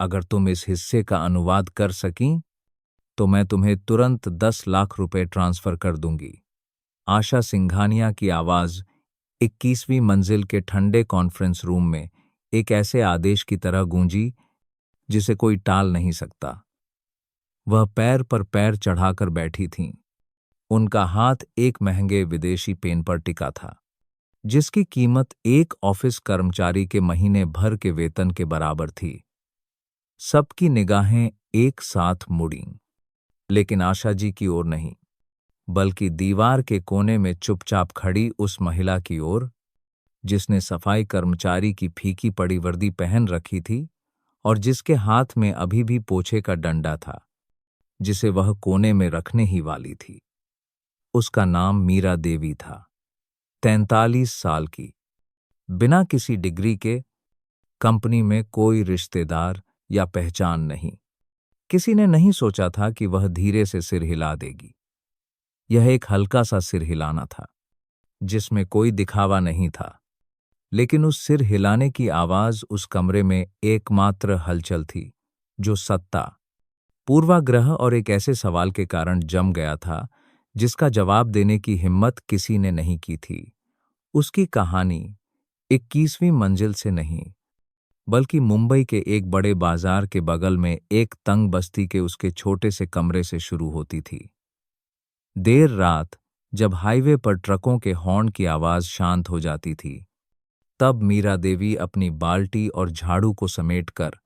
अगर तुम इस हिस्से का अनुवाद कर सकीं तो मैं तुम्हें तुरंत 10 लाख रुपए ट्रांसफर कर दूंगी। आशा सिंघानिया की आवाज 21वीं मंजिल के ठंडे कॉन्फ्रेंस रूम में एक ऐसे आदेश की तरह गूंजी जिसे कोई टाल नहीं सकता। वह पैर पर पैर चढ़ाकर बैठी थीं। उनका हाथ एक महंगे विदेशी पेन पर टिका था, जिसकी कीमत एक ऑफिस कर्मचारी के महीने भर के वेतन के बराबर थी। सबकी निगाहें एक साथ मुड़ीं, लेकिन आशा जी की ओर नहीं, बल्कि दीवार के कोने में चुपचाप खड़ी उस महिला की ओर, जिसने सफाई कर्मचारी की फीकी पड़ी वर्दी पहन रखी थी और जिसके हाथ में अभी भी पोछे का डंडा था, जिसे वह कोने में रखने ही वाली थी। उसका नाम मीरा देवी था। 43 साल की, बिना किसी डिग्री के, कंपनी में कोई रिश्तेदार या पहचान नहीं। किसी ने नहीं सोचा था कि वह धीरे से सिर हिला देगी। यह एक हल्का सा सिर हिलाना था, जिसमें कोई दिखावा नहीं था, लेकिन उस सिर हिलाने की आवाज उस कमरे में एकमात्र हलचल थी जो सत्ता, पूर्वाग्रह और एक ऐसे सवाल के कारण जम गया था जिसका जवाब देने की हिम्मत किसी ने नहीं की थी। उसकी कहानी 21वीं मंजिल से नहीं, बल्कि मुंबई के एक बड़े बाजार के बगल में एक तंग बस्ती के उसके छोटे से कमरे से शुरू होती थी। देर रात जब हाईवे पर ट्रकों के हॉर्न की आवाज शांत हो जाती थी, तब मीरा देवी अपनी बाल्टी और झाड़ू को समेटकर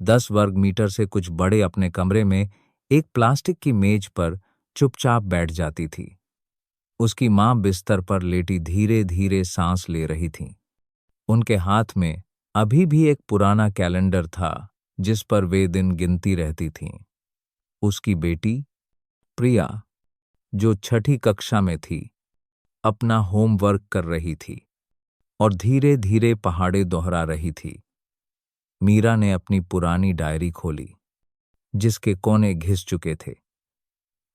10 वर्ग मीटर से कुछ बड़े अपने कमरे में एक प्लास्टिक की मेज पर चुपचाप बैठ जाती थी। उसकी मां बिस्तर पर लेटी धीरे धीरे सांस ले रही थीं। उनके हाथ में अभी भी एक पुराना कैलेंडर था जिस पर वे दिन गिनती रहती थीं। उसकी बेटी प्रिया, जो 6ठी कक्षा में थी, अपना होमवर्क कर रही थी और धीरे धीरे पहाड़े दोहरा रही थी। मीरा ने अपनी पुरानी डायरी खोली, जिसके कोने घिस चुके थे।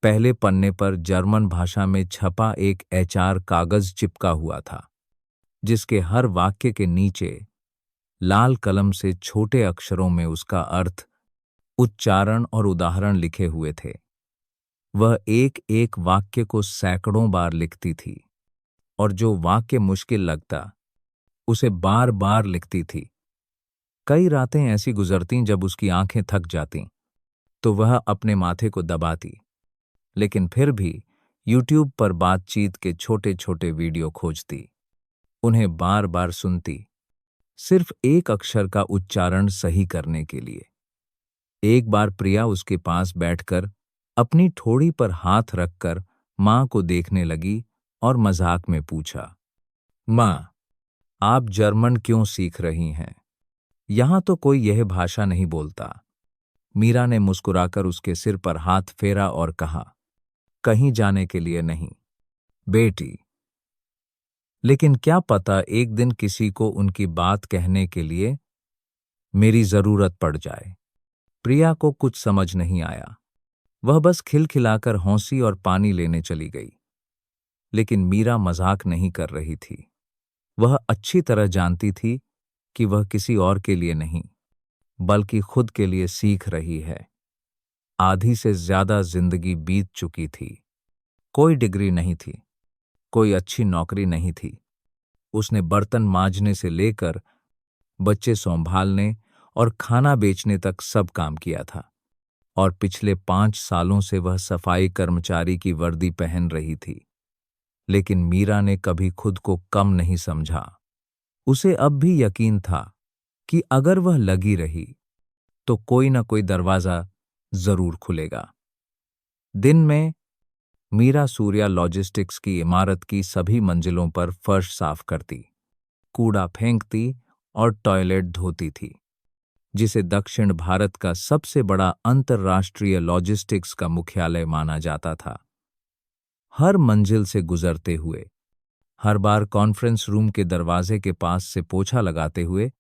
पहले पन्ने पर जर्मन भाषा में छपा एक एचआर कागज चिपका हुआ था, जिसके हर वाक्य के नीचे लाल कलम से छोटे अक्षरों में उसका अर्थ, उच्चारण और उदाहरण लिखे हुए थे। वह एक एक वाक्य को सैकड़ों बार लिखती थी और जो वाक्य मुश्किल लगता, उसे बार बार लिखती थी। कई रातें ऐसी गुजरतीं जब उसकी आंखें थक जातीं, तो वह अपने माथे को दबाती, लेकिन फिर भी यूट्यूब पर बातचीत के छोटे छोटे वीडियो खोजती, उन्हें बार बार सुनती, सिर्फ एक अक्षर का उच्चारण सही करने के लिए। एक बार प्रिया उसके पास बैठकर अपनी ठोड़ी पर हाथ रखकर मां को देखने लगी और मजाक में पूछा, मां, आप जर्मन क्यों सीख रही हैं? यहां तो कोई यह भाषा नहीं बोलता। मीरा ने मुस्कुराकर उसके सिर पर हाथ फेरा और कहा, कहीं जाने के लिए नहीं, बेटी। लेकिन क्या पता एक दिन किसी को उनकी बात कहने के लिए मेरी जरूरत पड़ जाए। प्रिया को कुछ समझ नहीं आया। वह बस खिलखिलाकर हंसी और पानी लेने चली गई। लेकिन मीरा मजाक नहीं कर रही थी। वह अच्छी तरह जानती थी कि वह किसी और के लिए नहीं, बल्कि खुद के लिए सीख रही है। आधी से ज्यादा जिंदगी बीत चुकी थी। कोई डिग्री नहीं थी, कोई अच्छी नौकरी नहीं थी। उसने बर्तन मांजने से लेकर बच्चे संभालने और खाना बेचने तक सब काम किया था, और पिछले 5 सालों से वह सफाई कर्मचारी की वर्दी पहन रही थी। लेकिन मीरा ने कभी खुद को कम नहीं समझा। उसे अब भी यकीन था कि अगर वह लगी रही तो कोई न कोई दरवाजा जरूर खुलेगा। दिन में मीरा सूर्या लॉजिस्टिक्स की इमारत की सभी मंजिलों पर फर्श साफ करती, कूड़ा फेंकती और टॉयलेट धोती थी, जिसे दक्षिण भारत का सबसे बड़ा अंतर्राष्ट्रीय लॉजिस्टिक्स का मुख्यालय माना जाता था। हर मंजिल से गुजरते हुए, हर बार कॉन्फ्रेंस रूम के दरवाजे के पास से पोछा लगाते हुए,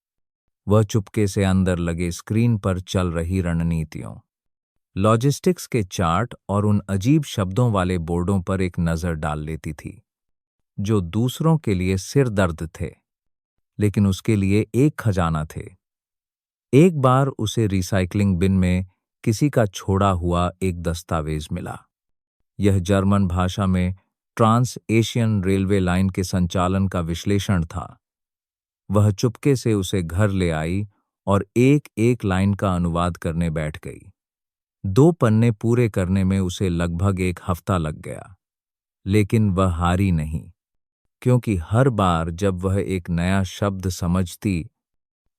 वह चुपके से अंदर लगे स्क्रीन पर चल रही रणनीतियों, लॉजिस्टिक्स के चार्ट और उन अजीब शब्दों वाले बोर्डों पर एक नजर डाल लेती थी, जो दूसरों के लिए सिर दर्द थे, लेकिन उसके लिए एक खजाना थे। एक बार उसे रिसाइकलिंग बिन में किसी का छोड़ा हुआ एक दस्तावेज मिला। यह जर्मन भाषा में ट्रांस एशियन रेलवे लाइन के संचालन का विश्लेषण था। वह चुपके से उसे घर ले आई और एक एक लाइन का अनुवाद करने बैठ गई। 2 पन्ने पूरे करने में उसे लगभग 1 हफ्ता लग गया, लेकिन वह हारी नहीं, क्योंकि हर बार जब वह एक नया शब्द समझती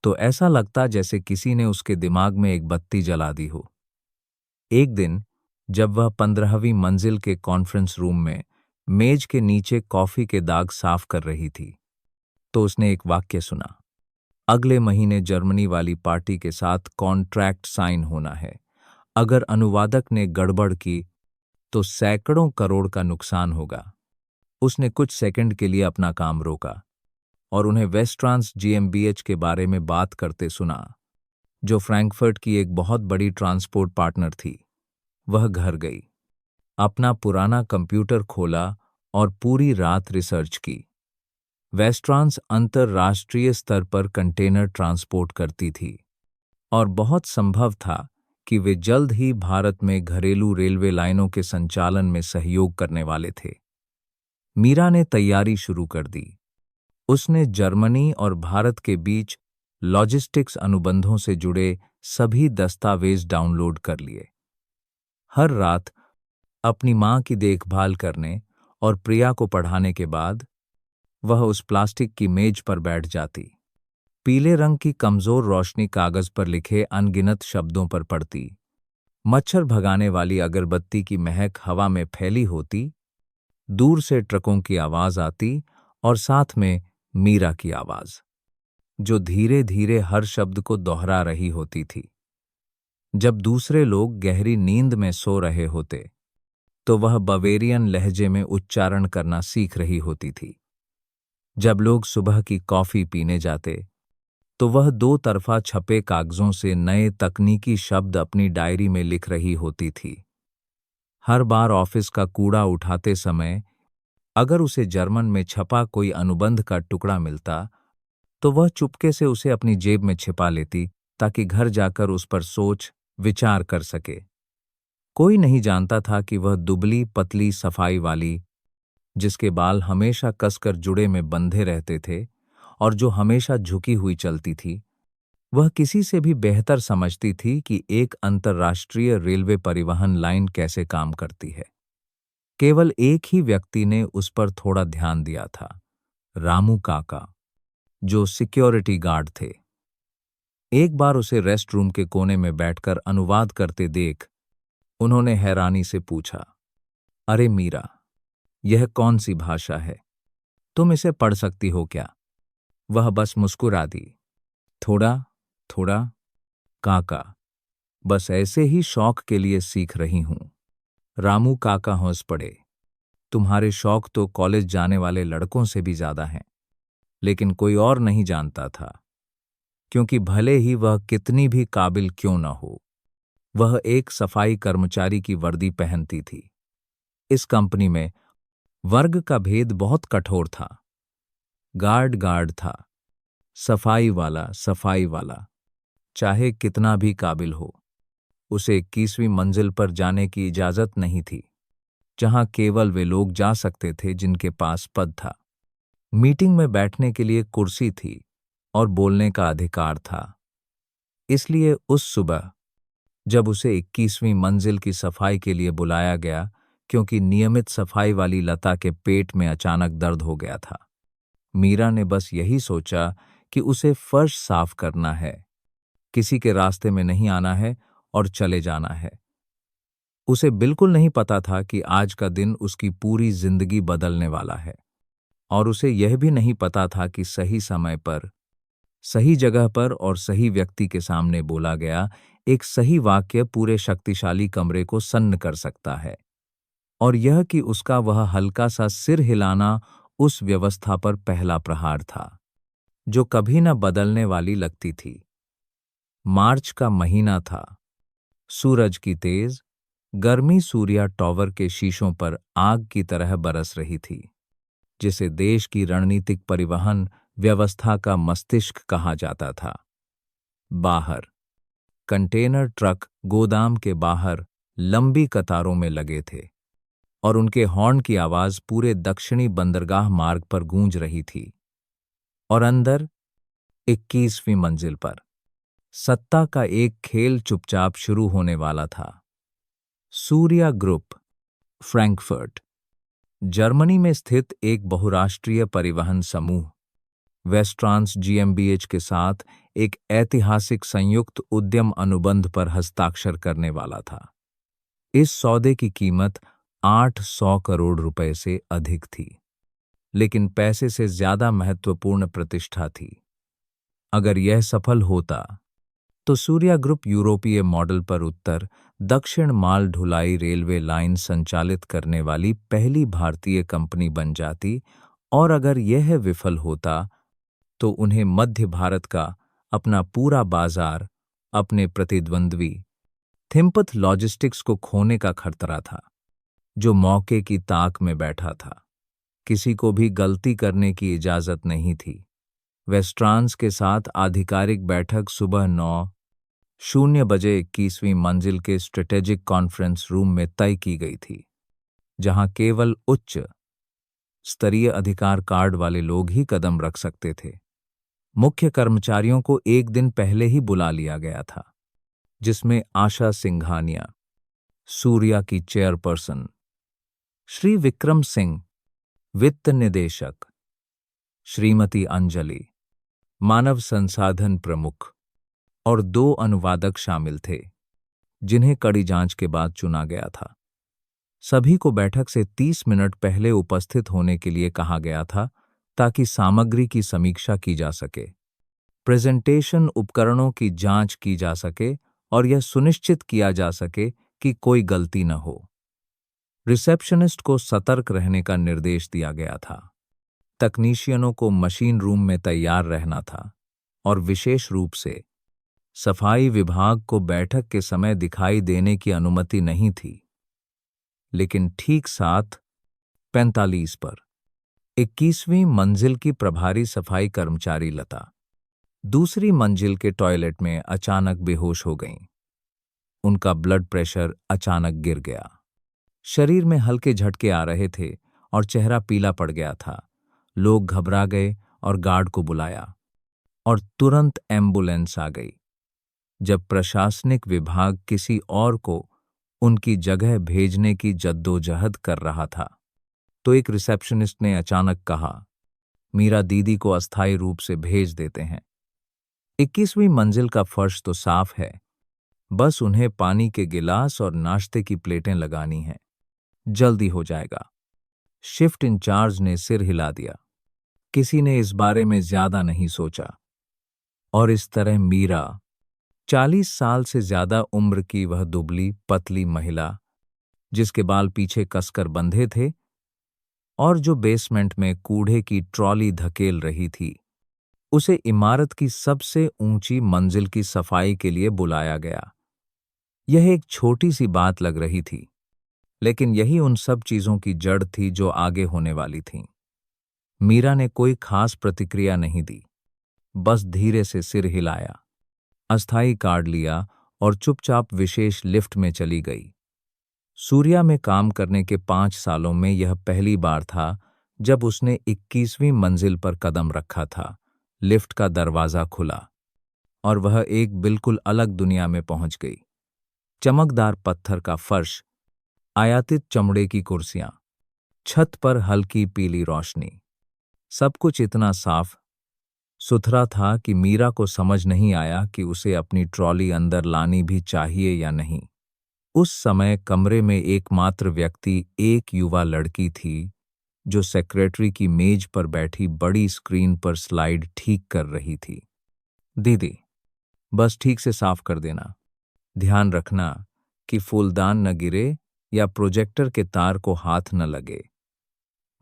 तो ऐसा लगता जैसे किसी ने उसके दिमाग में एक बत्ती जला दी हो। एक दिन जब वह 15वीं मंजिल के कॉन्फ्रेंस रूम में मेज के नीचे कॉफी के दाग साफ कर रही थी, तो उसने एक वाक्य सुना। अगले महीने जर्मनी वाली पार्टी के साथ कॉन्ट्रैक्ट साइन होना है। अगर अनुवादक ने गड़बड़ की तो सैकड़ों करोड़ का नुकसान होगा। उसने कुछ सेकंड के लिए अपना काम रोका और उन्हें वेस्ट्रांस जीएमबीएच के बारे में बात करते सुना, जो फ्रैंकफर्ट की एक बहुत बड़ी ट्रांसपोर्ट पार्टनर थी। वह घर गई, अपना पुराना कंप्यूटर खोला और पूरी रात रिसर्च की। वेस्ट्रांस अंतरराष्ट्रीय स्तर पर कंटेनर ट्रांसपोर्ट करती थी और बहुत संभव था कि वे जल्द ही भारत में घरेलू रेलवे लाइनों के संचालन में सहयोग करने वाले थे। मीरा ने तैयारी शुरू कर दी। उसने जर्मनी और भारत के बीच लॉजिस्टिक्स अनुबंधों से जुड़े सभी दस्तावेज डाउनलोड कर लिए। हर रात अपनी मां की देखभाल करने और प्रिया को पढ़ाने के बाद वह उस प्लास्टिक की मेज पर बैठ जाती। पीले रंग की कमजोर रोशनी कागज पर लिखे अनगिनत शब्दों पर पड़ती। मच्छर भगाने वाली अगरबत्ती की महक हवा में फैली होती। दूर से ट्रकों की आवाज आती और साथ में मीरा की आवाज, जो धीरे धीरे हर शब्द को दोहरा रही होती थी। जब दूसरे लोग गहरी नींद में सो रहे होते तो वह बवेरियन लहजे में उच्चारण करना सीख रही होती थी। जब लोग सुबह की कॉफी पीने जाते तो वह 2 तरफा छपे कागजों से नए तकनीकी शब्द अपनी डायरी में लिख रही होती थी। हर बार ऑफिस का कूड़ा उठाते समय अगर उसे जर्मन में छपा कोई अनुबंध का टुकड़ा मिलता तो वह चुपके से उसे अपनी जेब में छिपा लेती, ताकि घर जाकर उस पर सोच विचार कर सके। कोई नहीं जानता था कि वह दुबली पतली सफाई वाली, जिसके बाल हमेशा कसकर जुड़े में बंधे रहते थे और जो हमेशा झुकी हुई चलती थी, वह किसी से भी बेहतर समझती थी कि एक अंतर्राष्ट्रीय रेलवे परिवहन लाइन कैसे काम करती है। केवल एक ही व्यक्ति ने उस पर थोड़ा ध्यान दिया था, रामू काका, जो सिक्योरिटी गार्ड थे। एक बार उसे रेस्ट रूम के कोने में बैठकर अनुवाद करते देख उन्होंने हैरानी से पूछा, अरे मीरा, यह कौन सी भाषा है? तुम इसे पढ़ सकती हो क्या? वह बस मुस्कुरा दी। थोड़ा थोड़ा काका, बस ऐसे ही शौक के लिए सीख रही हूं। रामू काका हंस पड़े। तुम्हारे शौक तो कॉलेज जाने वाले लड़कों से भी ज्यादा हैं। लेकिन कोई और नहीं जानता था, क्योंकि भले ही वह कितनी भी काबिल क्यों न हो, वह एक सफाई कर्मचारी की वर्दी पहनती थी। इस कंपनी में वर्ग का भेद बहुत कठोर था। गार्ड गार्ड था, सफाई वाला सफाई वाला, चाहे कितना भी काबिल हो, उसे 21वीं मंजिल पर जाने की इजाजत नहीं थी, जहां केवल वे लोग जा सकते थे जिनके पास पद था। मीटिंग में बैठने के लिए कुर्सी थी और बोलने का अधिकार था। इसलिए उस सुबह जब उसे 21वीं मंजिल की सफाई के लिए बुलाया गया, क्योंकि नियमित सफाई वाली लता के पेट में अचानक दर्द हो गया था, मीरा ने बस यही सोचा कि उसे फर्श साफ करना है, किसी के रास्ते में नहीं आना है और चले जाना है। उसे बिल्कुल नहीं पता था कि आज का दिन उसकी पूरी जिंदगी बदलने वाला है, और उसे यह भी नहीं पता था कि सही समय पर, सही जगह पर और सही व्यक्ति के सामने बोला गया एक सही वाक्य पूरे शक्तिशाली कमरे को सन्न कर सकता है। और यह कि उसका वह हल्का सा सिर हिलाना उस व्यवस्था पर पहला प्रहार था, जो कभी न बदलने वाली लगती थी। मार्च का महीना था। सूरज की तेज गर्मी सूर्या टॉवर के शीशों पर आग की तरह बरस रही थी, जिसे देश की रणनीतिक परिवहन व्यवस्था का मस्तिष्क कहा जाता था। बाहर कंटेनर ट्रक गोदाम के बाहर लंबी कतारों में लगे थे और उनके हॉर्न की आवाज पूरे दक्षिणी बंदरगाह मार्ग पर गूंज रही थी। और अंदर 21वीं मंजिल पर सत्ता का एक खेल चुपचाप शुरू होने वाला था। सूर्या ग्रुप, फ्रैंकफर्ट, जर्मनी में स्थित एक बहुराष्ट्रीय परिवहन समूह वेस्ट्रांस जीएमबीएच के साथ एक ऐतिहासिक संयुक्त उद्यम अनुबंध पर हस्ताक्षर करने वाला था। इस सौदे की कीमत 800 करोड़ रुपए से अधिक थी, लेकिन पैसे से ज्यादा महत्वपूर्ण प्रतिष्ठा थी। अगर यह सफल होता तो सूर्या ग्रुप यूरोपीय मॉडल पर उत्तर दक्षिण माल ढुलाई रेलवे लाइन संचालित करने वाली पहली भारतीय कंपनी बन जाती, और अगर यह विफल होता तो उन्हें मध्य भारत का अपना पूरा बाजार अपने प्रतिद्वंद्वी थिम्पथ लॉजिस्टिक्स को खोने का खतरा था, जो मौके की ताक में बैठा था। किसी को भी गलती करने की इजाजत नहीं थी। वेस्ट्रांस के साथ आधिकारिक बैठक सुबह 9:00 बजे 21वीं मंजिल के स्ट्रेटेजिक कॉन्फ्रेंस रूम में तय की गई थी, जहां केवल उच्च स्तरीय अधिकार कार्ड वाले लोग ही कदम रख सकते थे। मुख्य कर्मचारियों को एक दिन पहले ही बुला लिया गया था, जिसमें आशा सिंघानिया, सूर्या की चेयरपर्सन, श्री विक्रम सिंह, वित्त निदेशक, श्रीमती अंजलि, मानव संसाधन प्रमुख, और 2 अनुवादक शामिल थे, जिन्हें कड़ी जांच के बाद चुना गया था। सभी को बैठक से 30 मिनट पहले उपस्थित होने के लिए कहा गया था, ताकि सामग्री की समीक्षा की जा सके, प्रेजेंटेशन उपकरणों की जांच की जा सके और यह सुनिश्चित किया जा सके कि कोई गलती न हो। रिसेप्शनिस्ट को सतर्क रहने का निर्देश दिया गया था। तकनीशियनों को मशीन रूम में तैयार रहना था और विशेष रूप से सफाई विभाग को बैठक के समय दिखाई देने की अनुमति नहीं थी। लेकिन ठीक 7:45 पर 21वीं मंजिल की प्रभारी सफाई कर्मचारी लता दूसरी मंजिल के टॉयलेट में अचानक बेहोश हो गईं। उनका ब्लड प्रेशर अचानक गिर गया। शरीर में हल्के झटके आ रहे थे और चेहरा पीला पड़ गया था। लोग घबरा गए और गार्ड को बुलाया और तुरंत एम्बुलेंस आ गई। जब प्रशासनिक विभाग किसी और को उनकी जगह भेजने की जद्दोजहद कर रहा था, तो एक रिसेप्शनिस्ट ने अचानक कहा, मीरा दीदी को अस्थायी रूप से भेज देते हैं। 21वीं मंजिल का फर्श तो साफ है, बस उन्हें पानी के गिलास और नाश्ते की प्लेटें लगानी हैं। जल्दी हो जाएगा। शिफ्ट इंचार्ज ने सिर हिला दिया। किसी ने इस बारे में ज्यादा नहीं सोचा। और इस तरह मीरा, 40 साल से ज्यादा उम्र की वह दुबली पतली महिला, जिसके बाल पीछे कसकर बंधे थे और जो बेसमेंट में कूड़े की ट्रॉली धकेल रही थी, उसे इमारत की सबसे ऊंची मंजिल की सफाई के लिए बुलाया गया। यह एक छोटी सी बात लग रही थी, लेकिन यही उन सब चीजों की जड़ थी जो आगे होने वाली थीं। मीरा ने कोई खास प्रतिक्रिया नहीं दी, बस धीरे से सिर हिलाया, अस्थायी कार्ड लिया और चुपचाप विशेष लिफ्ट में चली गई। सूर्या में काम करने के 5 सालों में यह पहली बार था जब उसने 21वीं मंजिल पर कदम रखा था। लिफ्ट का दरवाजा खुला और वह एक बिल्कुल अलग दुनिया में पहुंच गई। चमकदार पत्थर का फर्श, आयातित चमड़े की कुर्सियां, छत पर हल्की पीली रोशनी, सब कुछ इतना साफ सुथरा था कि मीरा को समझ नहीं आया कि उसे अपनी ट्रॉली अंदर लानी भी चाहिए या नहीं। उस समय कमरे में एकमात्र व्यक्ति एक युवा लड़की थी, जो सेक्रेटरी की मेज पर बैठी बड़ी स्क्रीन पर स्लाइड ठीक कर रही थी। दीदी, बस ठीक से साफ कर देना। ध्यान रखना कि फूलदान न गिरे या प्रोजेक्टर के तार को हाथ न लगे।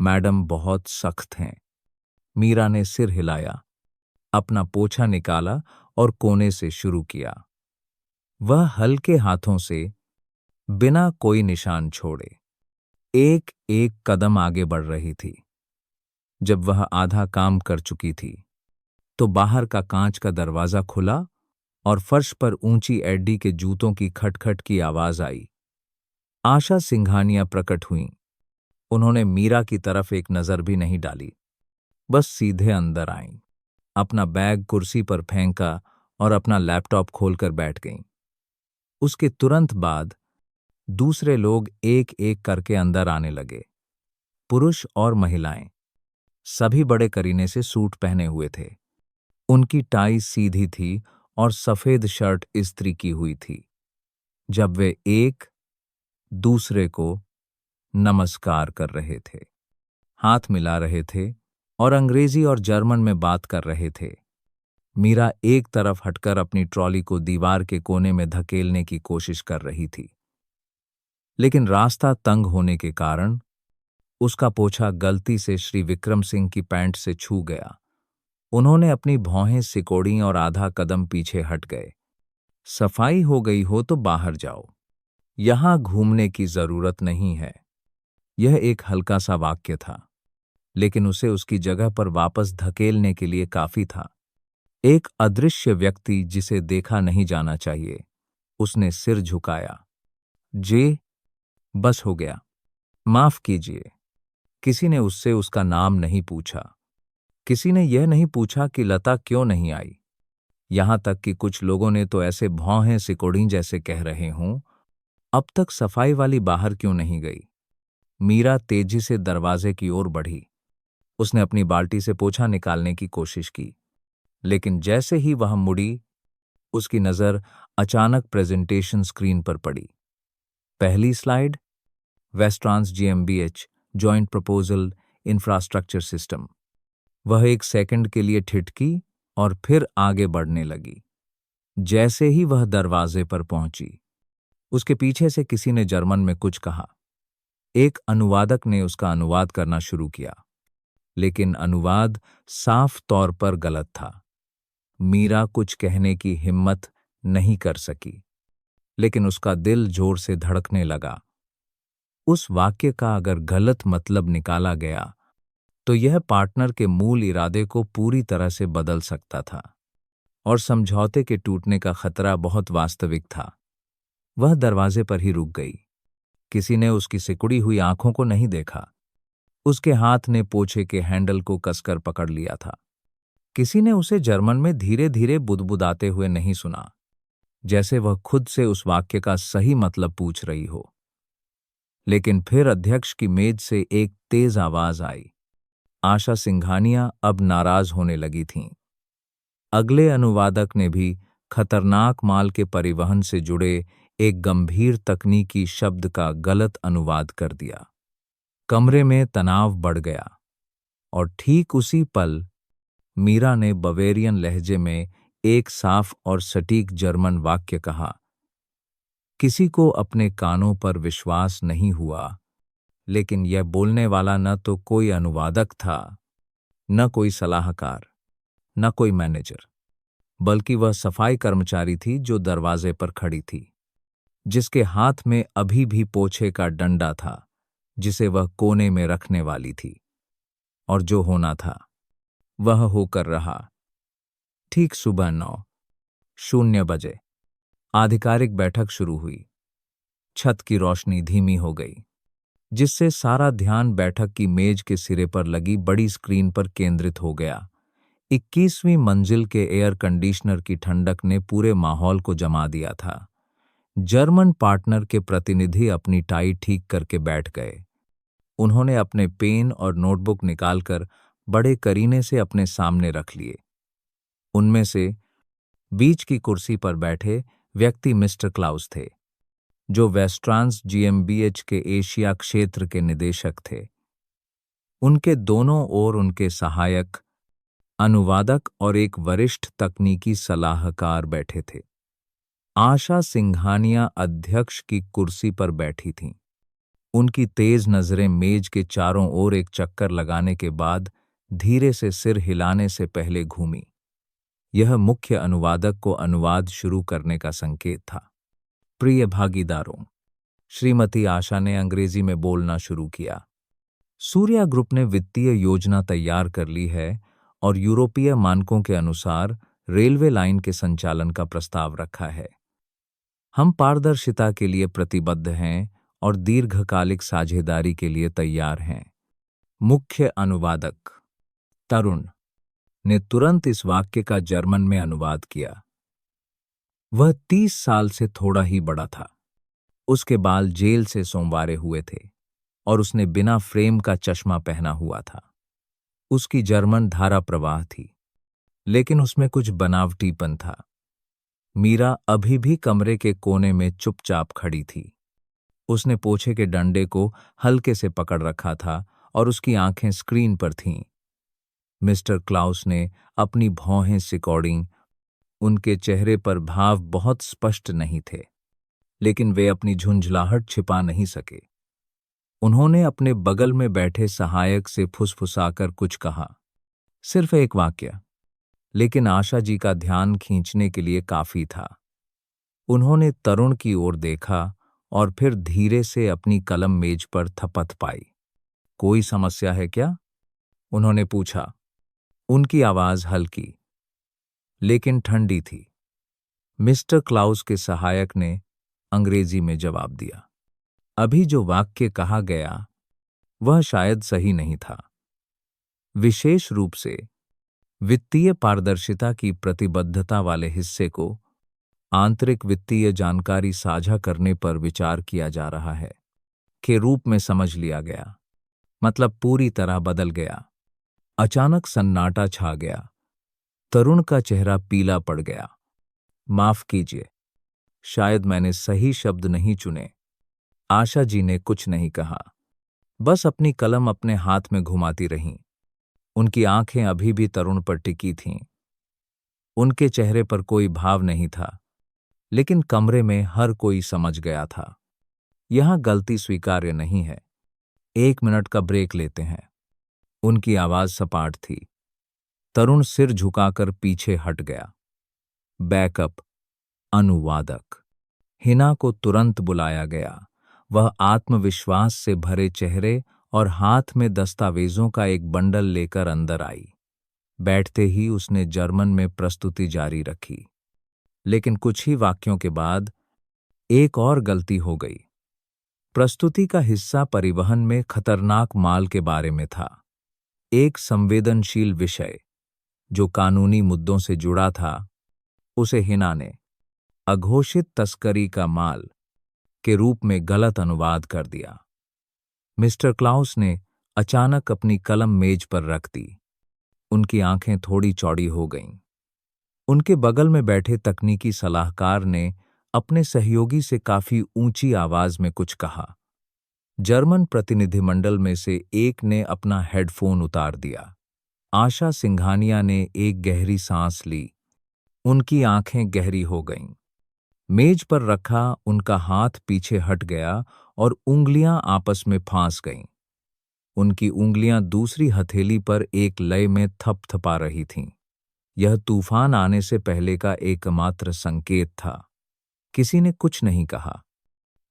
मैडम बहुत सख्त हैं। मीरा ने सिर हिलाया, अपना पोछा निकाला और कोने से शुरू किया। वह हल्के हाथों से, बिना कोई निशान छोड़े, एक एक कदम आगे बढ़ रही थी। जब वह आधा काम कर चुकी थी, तो बाहर का कांच का दरवाजा खुला और फर्श पर ऊंची एडी के जूतों की खटखट की आवाज आई। आशा सिंघानिया प्रकट हुईं। उन्होंने मीरा की तरफ एक नजर भी नहीं डाली, बस सीधे अंदर आईं, अपना बैग कुर्सी पर फेंका और अपना लैपटॉप खोलकर बैठ गईं। उसके तुरंत बाद दूसरे लोग एक एक करके अंदर आने लगे, पुरुष और महिलाएं। सभी बड़े करीने से सूट पहने हुए थे। उनकी टाई सीधी थी और सफेद शर्ट इस्त्री की हुई थी। जब वे एक दूसरे को नमस्कार कर रहे थे, हाथ मिला रहे थे और अंग्रेजी और जर्मन में बात कर रहे थे, मीरा एक तरफ हटकर अपनी ट्रॉली को दीवार के कोने में धकेलने की कोशिश कर रही थी। लेकिन रास्ता तंग होने के कारण उसका पोछा गलती से श्री विक्रम सिंह की पैंट से छू गया। उन्होंने अपनी भौहें सिकोड़ी और आधा कदम पीछे हट गए। सफाई हो गई हो तो बाहर जाओ, यहां घूमने की जरूरत नहीं है। यह एक हल्का सा वाक्य था, लेकिन उसे उसकी जगह पर वापस धकेलने के लिए काफी था। एक अदृश्य व्यक्ति जिसे देखा नहीं जाना चाहिए, उसने सिर झुकाया। जे, बस हो गया, माफ कीजिए। किसी ने उससे उसका नाम नहीं पूछा। किसी ने यह नहीं पूछा कि लता क्यों नहीं आई। यहां तक कि कुछ लोगों ने तो ऐसे भौहें सिकोड़ी जैसे कह रहे हों, अब तक सफाई वाली बाहर क्यों नहीं गई। मीरा तेजी से दरवाजे की ओर बढ़ी। उसने अपनी बाल्टी से पोछा निकालने की कोशिश की, लेकिन जैसे ही वह मुड़ी, उसकी नजर अचानक प्रेजेंटेशन स्क्रीन पर पड़ी। पहली स्लाइड, वेस्ट्रांस जीएमबीएच जॉइंट प्रपोजल इंफ्रास्ट्रक्चर सिस्टम। वह एक सेकंड के लिए ठिठकी और फिर आगे बढ़ने लगी। जैसे ही वह दरवाजे पर पहुंची, उसके पीछे से किसी ने जर्मन में कुछ कहा। एक अनुवादक ने उसका अनुवाद करना शुरू किया, लेकिन अनुवाद साफ तौर पर गलत था। मीरा कुछ कहने की हिम्मत नहीं कर सकी, लेकिन उसका दिल जोर से धड़कने लगा। उस वाक्य का अगर गलत मतलब निकाला गया तो यह पार्टनर के मूल इरादे को पूरी तरह से बदल सकता था और समझौते के टूटने का खतरा बहुत वास्तविक था। वह दरवाजे पर ही रुक गई। किसी ने उसकी सिकुड़ी हुई आंखों को नहीं देखा। उसके हाथ ने पोछे के हैंडल को कसकर पकड़ लिया था। किसी ने उसे जर्मन में धीरे धीरे बुदबुदाते हुए नहीं सुना, जैसे वह खुद से उस वाक्य का सही मतलब पूछ रही हो। लेकिन फिर अध्यक्ष की मेज से एक तेज आवाज आई। आशा सिंघानिया अब नाराज होने लगी थीं। अगले अनुवादक ने भी खतरनाक माल के परिवहन से जुड़े एक गंभीर तकनीकी शब्द का गलत अनुवाद कर दिया। कमरे में तनाव बढ़ गया और ठीक उसी पल मीरा ने बवेरियन लहजे में एक साफ और सटीक जर्मन वाक्य कहा। किसी को अपने कानों पर विश्वास नहीं हुआ, लेकिन यह बोलने वाला न तो कोई अनुवादक था, न कोई सलाहकार, न कोई मैनेजर, बल्कि वह सफाई कर्मचारी थी जो दरवाजे पर खड़ी थी, जिसके हाथ में अभी भी पोछे का डंडा था, जिसे वह कोने में रखने वाली थी। और जो होना था वह होकर रहा। ठीक सुबह 9:00 बजे आधिकारिक बैठक शुरू हुई। छत की रोशनी धीमी हो गई, जिससे सारा ध्यान बैठक की मेज के सिरे पर लगी बड़ी स्क्रीन पर केंद्रित हो गया। 21वीं मंजिल के एयर कंडीशनर की ठंडक ने पूरे माहौल को जमा दिया था। जर्मन पार्टनर के प्रतिनिधि अपनी टाई ठीक करके बैठ गए। उन्होंने अपने पेन और नोटबुक निकालकर बड़े करीने से अपने सामने रख लिए। उनमें से बीच की कुर्सी पर बैठे व्यक्ति मिस्टर क्लाउस थे, जो वेस्ट्रांस जीएमबीएच के एशिया क्षेत्र के निदेशक थे। उनके दोनों ओर उनके सहायक, अनुवादक और एक वरिष्ठ तकनीकी सलाहकार बैठे थे। आशा सिंघानिया अध्यक्ष की कुर्सी पर बैठी थीं। उनकी तेज नजरें मेज के चारों ओर एक चक्कर लगाने के बाद धीरे से सिर हिलाने से पहले घूमी। यह मुख्य अनुवादक को अनुवाद शुरू करने का संकेत था। प्रिय भागीदारों, श्रीमती आशा ने अंग्रेजी में बोलना शुरू किया। सूर्या ग्रुप ने वित्तीय योजना तैयार कर ली है और यूरोपीय मानकों के अनुसार रेलवे लाइन के संचालन का प्रस्ताव रखा है। हम पारदर्शिता के लिए प्रतिबद्ध हैं और दीर्घकालिक साझेदारी के लिए तैयार हैं। मुख्य अनुवादक तरुण ने तुरंत इस वाक्य का जर्मन में अनुवाद किया। वह 30 साल से थोड़ा ही बड़ा था। उसके बाल जेल से सोमवारे हुए थे और उसने बिना फ्रेम का चश्मा पहना हुआ था। उसकी जर्मन धारा प्रवाह थी, लेकिन उसमें कुछ बनावटीपन था। मीरा अभी भी कमरे के कोने में चुपचाप खड़ी थी। उसने पोछे के डंडे को हल्के से पकड़ रखा था और उसकी आंखें स्क्रीन पर थीं। मिस्टर क्लाउस ने अपनी भौहें सिकोड़ी। उनके चेहरे पर भाव बहुत स्पष्ट नहीं थे, लेकिन वे अपनी झुंझलाहट छिपा नहीं सके। उन्होंने अपने बगल में बैठे सहायक से फुसफुसाकर कुछ कहा, सिर्फ एक वाक्य, लेकिन आशा जी का ध्यान खींचने के लिए काफी था। उन्होंने तरुण की ओर देखा और फिर धीरे से अपनी कलम मेज पर थपथपाई। कोई समस्या है क्या? उन्होंने पूछा। उनकी आवाज हल्की लेकिन ठंडी थी। मिस्टर क्लाउस के सहायक ने अंग्रेजी में जवाब दिया। अभी जो वाक्य कहा गया वह शायद सही नहीं था। विशेष रूप से वित्तीय पारदर्शिता की प्रतिबद्धता वाले हिस्से को आंतरिक वित्तीय जानकारी साझा करने पर विचार किया जा रहा है के रूप में समझ लिया गया। मतलब पूरी तरह बदल गया। अचानक सन्नाटा छा गया। तरुण का चेहरा पीला पड़ गया। माफ कीजिए, शायद मैंने सही शब्द नहीं चुने। आशा जी ने कुछ नहीं कहा, बस अपनी कलम अपने हाथ में घुमाती रहीं। उनकी आंखें अभी भी तरुण पर टिकी थीं। उनके चेहरे पर कोई भाव नहीं था, लेकिन कमरे में हर कोई समझ गया था, यहां गलती स्वीकार्य नहीं है। 1 मिनट का ब्रेक लेते हैं। उनकी आवाज सपाट थी। तरुण सिर झुकाकर पीछे हट गया। बैकअप अनुवादक हिना को तुरंत बुलाया गया। वह आत्मविश्वास से भरे चेहरे और हाथ में दस्तावेजों का एक बंडल लेकर अंदर आई। बैठते ही उसने जर्मन में प्रस्तुति जारी रखी, लेकिन कुछ ही वाक्यों के बाद एक और गलती हो गई। प्रस्तुति का हिस्सा परिवहन में खतरनाक माल के बारे में था। एक संवेदनशील विषय जो कानूनी मुद्दों से जुड़ा था, उसे हिना ने अघोषित तस्करी का माल के रूप में गलत अनुवाद कर दिया। मिस्टर क्लाउस ने अचानक अपनी कलम मेज पर रख दी। उनकी आंखें थोड़ी चौड़ी हो गईं। उनके बगल में बैठे तकनीकी सलाहकार ने अपने सहयोगी से काफी ऊंची आवाज में कुछ कहा। जर्मन प्रतिनिधिमंडल में से एक ने अपना हेडफोन उतार दिया। आशा सिंघानिया ने एक गहरी सांस ली। उनकी आंखें गहरी हो गईं। मेज पर रखा उनका हाथ पीछे हट गया और उंगलियां आपस में फांस गईं। उनकी उंगलियां दूसरी हथेली पर एक लय में थपथपा रही थीं। यह तूफान आने से पहले का एकमात्र संकेत था। किसी ने कुछ नहीं कहा।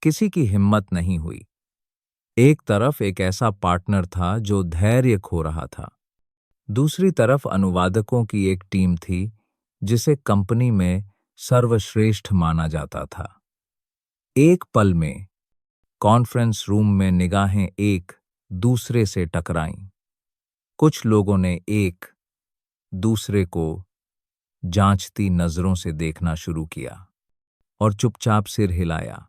किसी की हिम्मत नहीं हुई। एक तरफ एक ऐसा पार्टनर था जो धैर्य खो रहा था। दूसरी तरफ अनुवादकों की एक टीम थी जिसे कंपनी में सर्वश्रेष्ठ माना जाता था। एक पल में कॉन्फ्रेंस रूम में निगाहें एक दूसरे से टकराईं। कुछ लोगों ने एक दूसरे को जांचती नजरों से देखना शुरू किया और चुपचाप सिर हिलाया।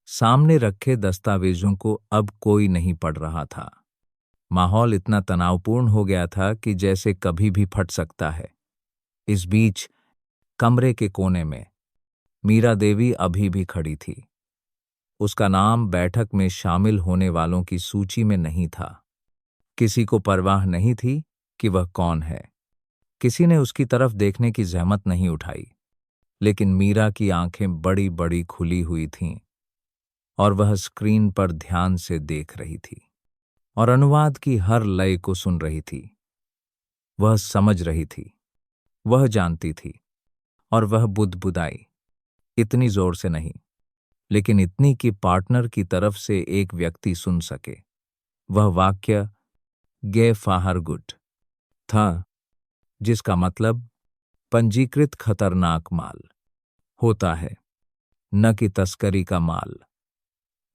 सामने रखे दस्तावेजों को अब कोई नहीं पढ़ रहा था। माहौल इतना तनावपूर्ण हो गया था कि जैसे कभी भी फट सकता है। इस बीच कमरे के कोने में मीरा देवी अभी भी खड़ी थी। उसका नाम बैठक में शामिल होने वालों की सूची में नहीं था। किसी को परवाह नहीं थी कि वह कौन है। किसी ने उसकी तरफ देखने की जहमत नहीं उठाई, लेकिन मीरा की आंखें बड़ी बड़ी खुली हुई थीं और वह स्क्रीन पर ध्यान से देख रही थी और अनुवाद की हर लय को सुन रही थी। वह समझ रही थी, वह जानती थी, और वह बुदबुदाई, इतनी जोर से नहीं, लेकिन इतनी कि पार्टनर की तरफ से एक व्यक्ति सुन सके। वह वाक्य गे फाहर गुड था, जिसका मतलब पंजीकृत खतरनाक माल होता है, न कि तस्करी का माल।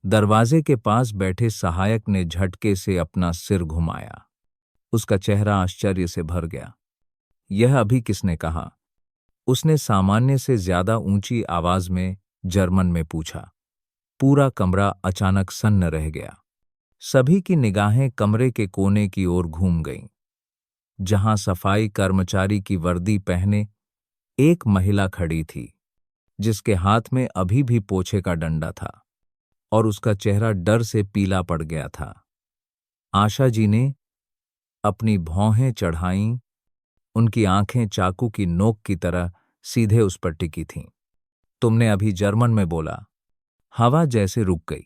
दरवाजे के पास बैठे सहायक ने झटके से अपना सिर घुमाया। उसका चेहरा आश्चर्य से भर गया। यह अभी किसने कहा? उसने सामान्य से ज्यादा ऊंची आवाज में जर्मन में पूछा। पूरा कमरा अचानक सन्न रह गया। सभी की निगाहें कमरे के कोने की ओर घूम गईं, जहां सफाई कर्मचारी की वर्दी पहने एक महिला खड़ी थी, जिसके हाथ में अभी भी पोछे का डंडा था और उसका चेहरा डर से पीला पड़ गया था। आशा जी ने अपनी भौहें चढ़ाईं। उनकी आंखें चाकू की नोक की तरह सीधे उस पर टिकी थीं। तुमने अभी जर्मन में बोला। हवा जैसे रुक गई।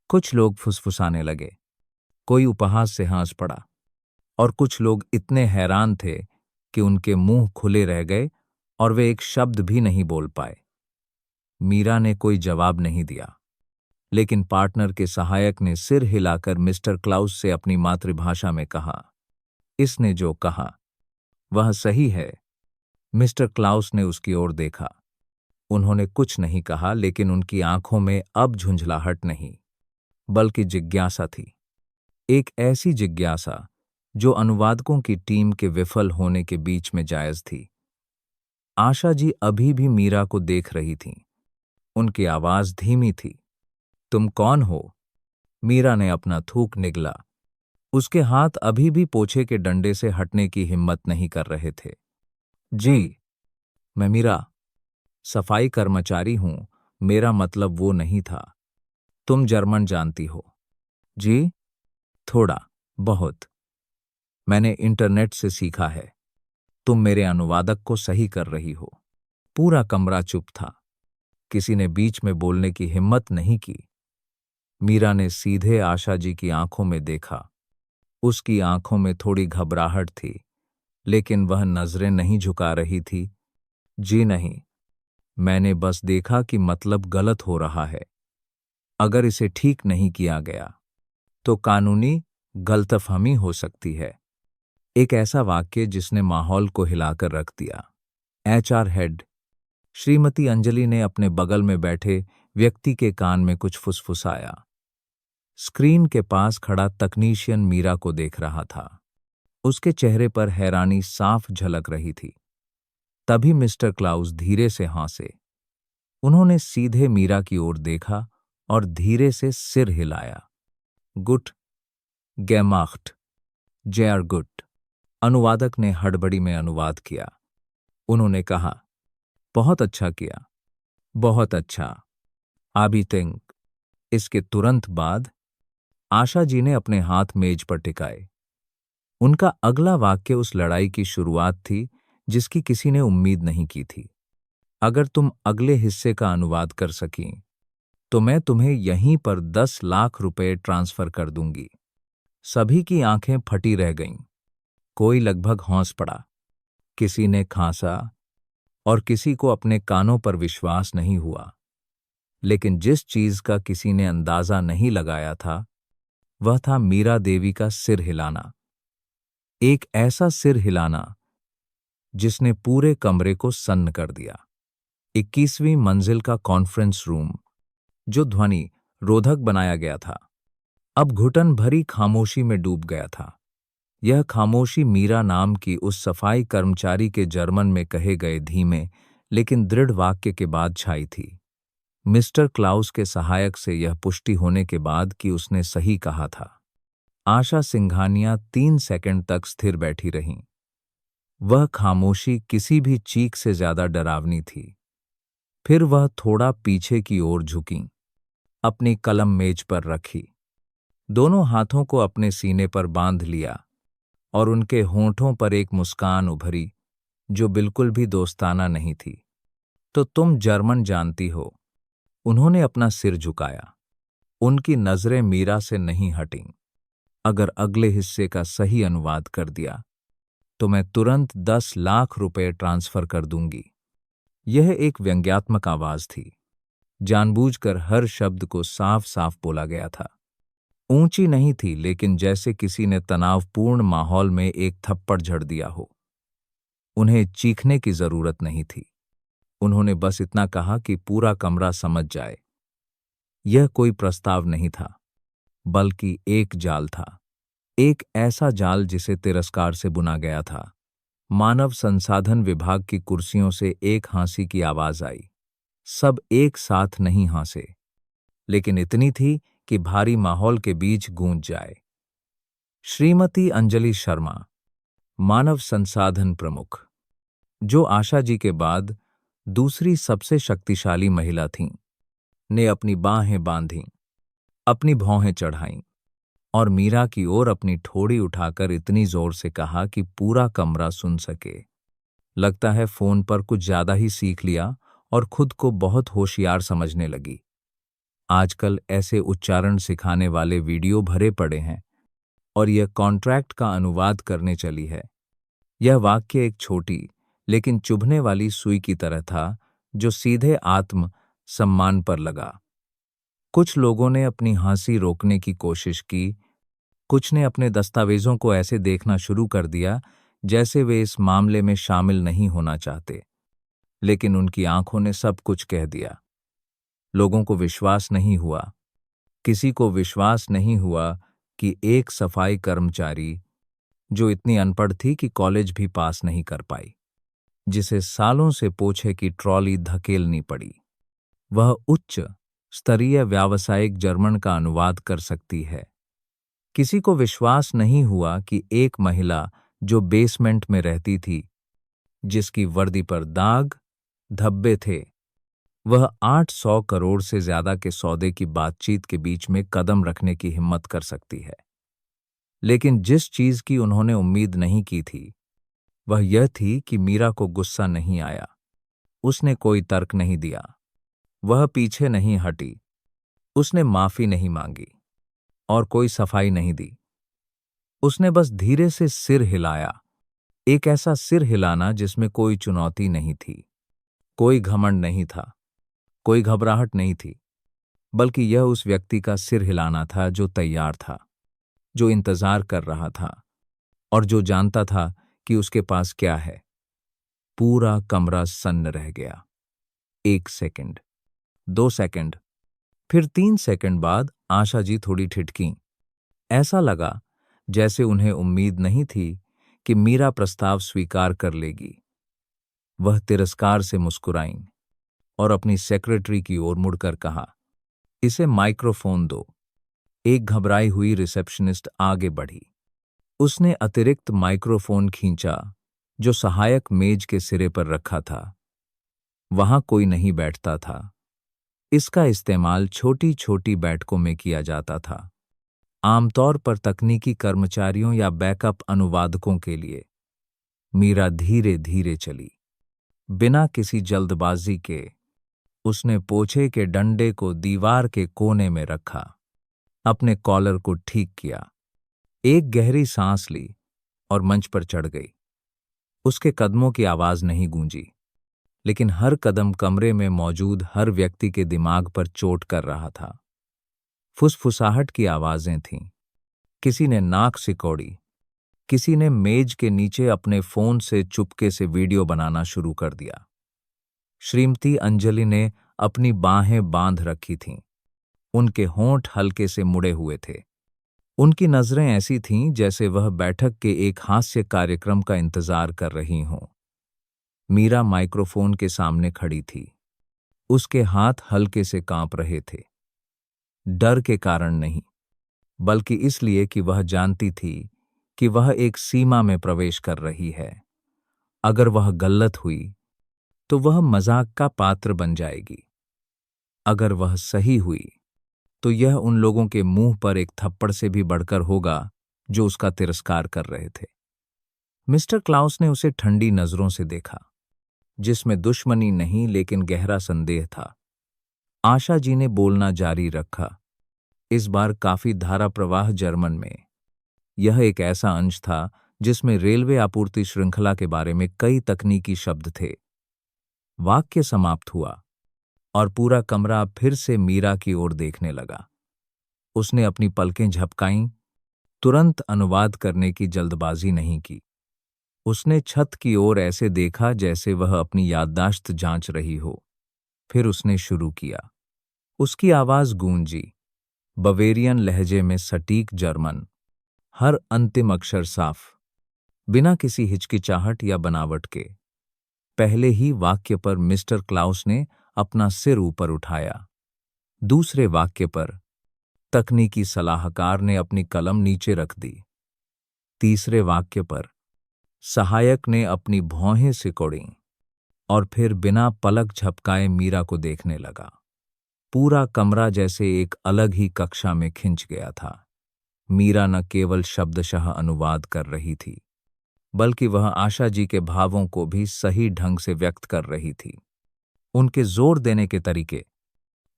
कुछ लोग फुसफुसाने लगे। कोई उपहास से हंस पड़ा और कुछ लोग इतने हैरान थे कि उनके मुंह खुले रह गए और वे एक शब्द भी नहीं बोल पाए। मीरा ने कोई जवाब नहीं दिया, लेकिन पार्टनर के सहायक ने सिर हिलाकर मिस्टर क्लाउस से अपनी मातृभाषा में कहा, इसने जो कहा वह सही है। मिस्टर क्लाउस ने उसकी ओर देखा। उन्होंने कुछ नहीं कहा, लेकिन उनकी आंखों में अब झुंझलाहट नहीं, बल्कि जिज्ञासा थी। एक ऐसी जिज्ञासा जो अनुवादकों की टीम के विफल होने के बीच में जायज थी। आशा जी अभी भी मीरा को देख रही थीं। उनकी आवाज धीमी थी। तुम कौन हो? मीरा ने अपना थूक निगला। उसके हाथ अभी भी पोछे के डंडे से हटने की हिम्मत नहीं कर रहे थे। जी, मैं मीरा, सफाई कर्मचारी हूं। मेरा मतलब वो नहीं था। तुम जर्मन जानती हो? जी, थोड़ा बहुत। मैंने इंटरनेट से सीखा है। तुम मेरे अनुवादक को सही कर रही हो। पूरा कमरा चुप था। किसी ने बीच में बोलने की हिम्मत नहीं की। मीरा ने सीधे आशा जी की आंखों में देखा। उसकी आंखों में थोड़ी घबराहट थी, लेकिन वह नजरें नहीं झुका रही थी। जी नहीं, मैंने बस देखा कि मतलब गलत हो रहा है। अगर इसे ठीक नहीं किया गया तो कानूनी गलतफहमी हो सकती है। एक ऐसा वाक्य जिसने माहौल को हिलाकर रख दिया। एचआर हेड श्रीमती अंजलि ने अपने बगल में बैठे व्यक्ति के कान में कुछ फुसफुसाया। स्क्रीन के पास खड़ा तकनीशियन मीरा को देख रहा था। उसके चेहरे पर हैरानी साफ झलक रही थी। तभी मिस्टर क्लाउस धीरे से हंसे। उन्होंने सीधे मीरा की ओर देखा और धीरे से सिर हिलाया। गुट गैमाख्ट जेआर गुट। अनुवादक ने हड़बड़ी में अनुवाद किया। उन्होंने कहा, बहुत अच्छा किया, बहुत अच्छा। आबी थिंक। इसके तुरंत बाद आशा जी ने अपने हाथ मेज पर टिकाए। उनका अगला वाक्य उस लड़ाई की शुरुआत थी जिसकी किसी ने उम्मीद नहीं की थी। अगर तुम अगले हिस्से का अनुवाद कर सकीं तो मैं तुम्हें यहीं पर 10 लाख रुपए ट्रांसफर कर दूंगी। सभी की आंखें फटी रह गईं। कोई लगभग हौंस पड़ा। किसी ने खांसा और किसी को अपने कानों पर विश्वास नहीं हुआ। लेकिन जिस चीज का किसी ने अंदाजा नहीं लगाया था, वह था मीरा देवी का सिर हिलाना। एक ऐसा सिर हिलाना जिसने पूरे कमरे को सन्न कर दिया। 21वीं मंजिल का कॉन्फ्रेंस रूम, जो ध्वनि रोधक बनाया गया था, अब घुटन भरी खामोशी में डूब गया था। यह खामोशी मीरा नाम की उस सफाई कर्मचारी के जर्मन में कहे गए धीमे लेकिन दृढ़ वाक्य के बाद छाई थी। मिस्टर क्लाउस के सहायक से यह पुष्टि होने के बाद कि उसने सही कहा था। आशा सिंघानिया 3 सेकंड तक स्थिर बैठी रहीं। वह खामोशी किसी भी चीख से ज्यादा डरावनी थी। फिर वह थोड़ा पीछे की ओर झुकीं, अपनी कलम मेज पर रखी, दोनों हाथों को अपने सीने पर बांध लिया और उनके होंठों पर एक मुस्कान उभरी जो बिल्कुल भी दोस्ताना नहीं थी। तो तुम जर्मन जानती हो? उन्होंने अपना सिर झुकाया। उनकी नजरें मीरा से नहीं हटीं। अगर अगले हिस्से का सही अनुवाद कर दिया तो मैं तुरंत 10 लाख रुपए ट्रांसफर कर दूंगी। यह एक व्यंग्यात्मक आवाज थी। जानबूझकर हर शब्द को साफ साफ बोला गया था। ऊंची नहीं थी, लेकिन जैसे किसी ने तनावपूर्ण माहौल में एक थप्पड़ झड़ दिया हो। उन्हें चीखने की जरूरत नहीं थी। उन्होंने बस इतना कहा कि पूरा कमरा समझ जाए। यह कोई प्रस्ताव नहीं था, बल्कि एक जाल था। एक ऐसा जाल जिसे तिरस्कार से बुना गया था। मानव संसाधन विभाग की कुर्सियों से एक हंसी की आवाज आई। सब एक साथ नहीं हंसे, लेकिन इतनी थी कि भारी माहौल के बीच गूंज जाए। श्रीमती अंजलि शर्मा, मानव संसाधन प्रमुख, जो आशा जी के बाद दूसरी सबसे शक्तिशाली महिला थीं, ने अपनी बाहें बांधीं, अपनी भौहें चढ़ाईं और मीरा की ओर अपनी ठोड़ी उठाकर इतनी जोर से कहा कि पूरा कमरा सुन सके। लगता है फोन पर कुछ ज्यादा ही सीख लिया और खुद को बहुत होशियार समझने लगी। आजकल ऐसे उच्चारण सिखाने वाले वीडियो भरे पड़े हैं और यह कॉन्ट्रैक्ट का अनुवाद करने चली है। यह वाक्य एक छोटी लेकिन चुभने वाली सुई की तरह था, जो सीधे आत्म सम्मान पर लगा। कुछ लोगों ने अपनी हंसी रोकने की कोशिश की, कुछ ने अपने दस्तावेजों को ऐसे देखना शुरू कर दिया जैसे वे इस मामले में शामिल नहीं होना चाहते, लेकिन उनकी आंखों ने सब कुछ कह दिया। लोगों को विश्वास नहीं हुआ, किसी को विश्वास नहीं हुआ कि एक सफाई कर्मचारी, जो इतनी अनपढ़ थी कि कॉलेज भी पास नहीं कर पाई, जिसे सालों से पोछे की ट्रॉली धकेलनी पड़ी, वह उच्च स्तरीय व्यावसायिक जर्मन का अनुवाद कर सकती है। किसी को विश्वास नहीं हुआ कि एक महिला जो बेसमेंट में रहती थी, जिसकी वर्दी पर दाग धब्बे थे, वह 800 करोड़ से ज्यादा के सौदे की बातचीत के बीच में कदम रखने की हिम्मत कर सकती है। लेकिन जिस चीज की उन्होंने उम्मीद नहीं की थी, वह यह थी कि मीरा को गुस्सा नहीं आया। उसने कोई तर्क नहीं दिया, वह पीछे नहीं हटी, उसने माफी नहीं मांगी और कोई सफाई नहीं दी। उसने बस धीरे से सिर हिलाया, एक ऐसा सिर हिलाना जिसमें कोई चुनौती नहीं थी, कोई घमंड नहीं था, कोई घबराहट नहीं थी, बल्कि यह उस व्यक्ति का सिर हिलाना था जो तैयार था, जो इंतजार कर रहा था और जो जानता था कि उसके पास क्या है। पूरा कमरा सन्न रह गया। 1 सेकंड, 2 सेकंड, फिर 3 सेकंड बाद आशा जी थोड़ी ठिठकीं। ऐसा लगा जैसे उन्हें उम्मीद नहीं थी कि मीरा प्रस्ताव स्वीकार कर लेगी। वह तिरस्कार से मुस्कुराईं और अपनी सेक्रेटरी की ओर मुड़कर कहा, इसे माइक्रोफोन दो। एक घबराई हुई रिसेप्शनिस्ट आगे बढ़ी। उसने अतिरिक्त माइक्रोफोन खींचा जो सहायक मेज के सिरे पर रखा था। वहां कोई नहीं बैठता था। इसका इस्तेमाल छोटी छोटी बैठकों में किया जाता था, आमतौर पर तकनीकी कर्मचारियों या बैकअप अनुवादकों के लिए। मीरा धीरे धीरे चली, बिना किसी जल्दबाजी के। उसने पोछे के डंडे को दीवार के कोने में रखा, अपने कॉलर को ठीक किया, एक गहरी सांस ली और मंच पर चढ़ गई। उसके कदमों की आवाज नहीं गूंजी, लेकिन हर कदम कमरे में मौजूद हर व्यक्ति के दिमाग पर चोट कर रहा था। फुसफुसाहट की आवाजें थीं। किसी ने नाक सिकोड़ी, किसी ने मेज के नीचे अपने फोन से चुपके से वीडियो बनाना शुरू कर दिया। श्रीमती अंजलि ने अपनी बाहें बांध रखी थीं। उनके होंठ हल्के से मुड़े हुए थे। उनकी नजरें ऐसी थीं जैसे वह बैठक के एक हास्य कार्यक्रम का इंतजार कर रही हों। मीरा माइक्रोफोन के सामने खड़ी थी। उसके हाथ हल्के से कांप रहे थे, डर के कारण नहीं, बल्कि इसलिए कि वह जानती थी कि वह एक सीमा में प्रवेश कर रही है। अगर वह गलत हुई तो वह मजाक का पात्र बन जाएगी। अगर वह सही हुई तो यह उन लोगों के मुंह पर एक थप्पड़ से भी बढ़कर होगा जो उसका तिरस्कार कर रहे थे। मिस्टर क्लाउस ने उसे ठंडी नजरों से देखा, जिसमें दुश्मनी नहीं लेकिन गहरा संदेह था। आशा जी ने बोलना जारी रखा, इस बार काफी धारा प्रवाह जर्मन में। यह एक ऐसा अंश था जिसमें रेलवे आपूर्ति श्रृंखला के बारे में कई तकनीकी शब्द थे। वाक्य समाप्त हुआ और पूरा कमरा फिर से मीरा की ओर देखने लगा। उसने अपनी पलकें झपकाईं, तुरंत अनुवाद करने की जल्दबाजी नहीं की। उसने छत की ओर ऐसे देखा जैसे वह अपनी याददाश्त जांच रही हो। फिर उसने शुरू किया। उसकी आवाज गूंजी, बवेरियन लहजे में सटीक जर्मन, हर अंतिम अक्षर साफ, बिना किसी हिचकिचाहट या बनावट के। पहले ही वाक्य पर मिस्टर क्लाउस ने अपना सिर ऊपर उठाया। दूसरे वाक्य पर तकनीकी सलाहकार ने अपनी कलम नीचे रख दी। तीसरे वाक्य पर सहायक ने अपनी भौहें सिकोड़ी और फिर बिना पलक झपकाए मीरा को देखने लगा। पूरा कमरा जैसे एक अलग ही कक्षा में खिंच गया था। मीरा न केवल शब्दशः अनुवाद कर रही थी, बल्कि वह आशा जी के भावों को भी सही ढंग से व्यक्त कर रही थी। उनके जोर देने के तरीके,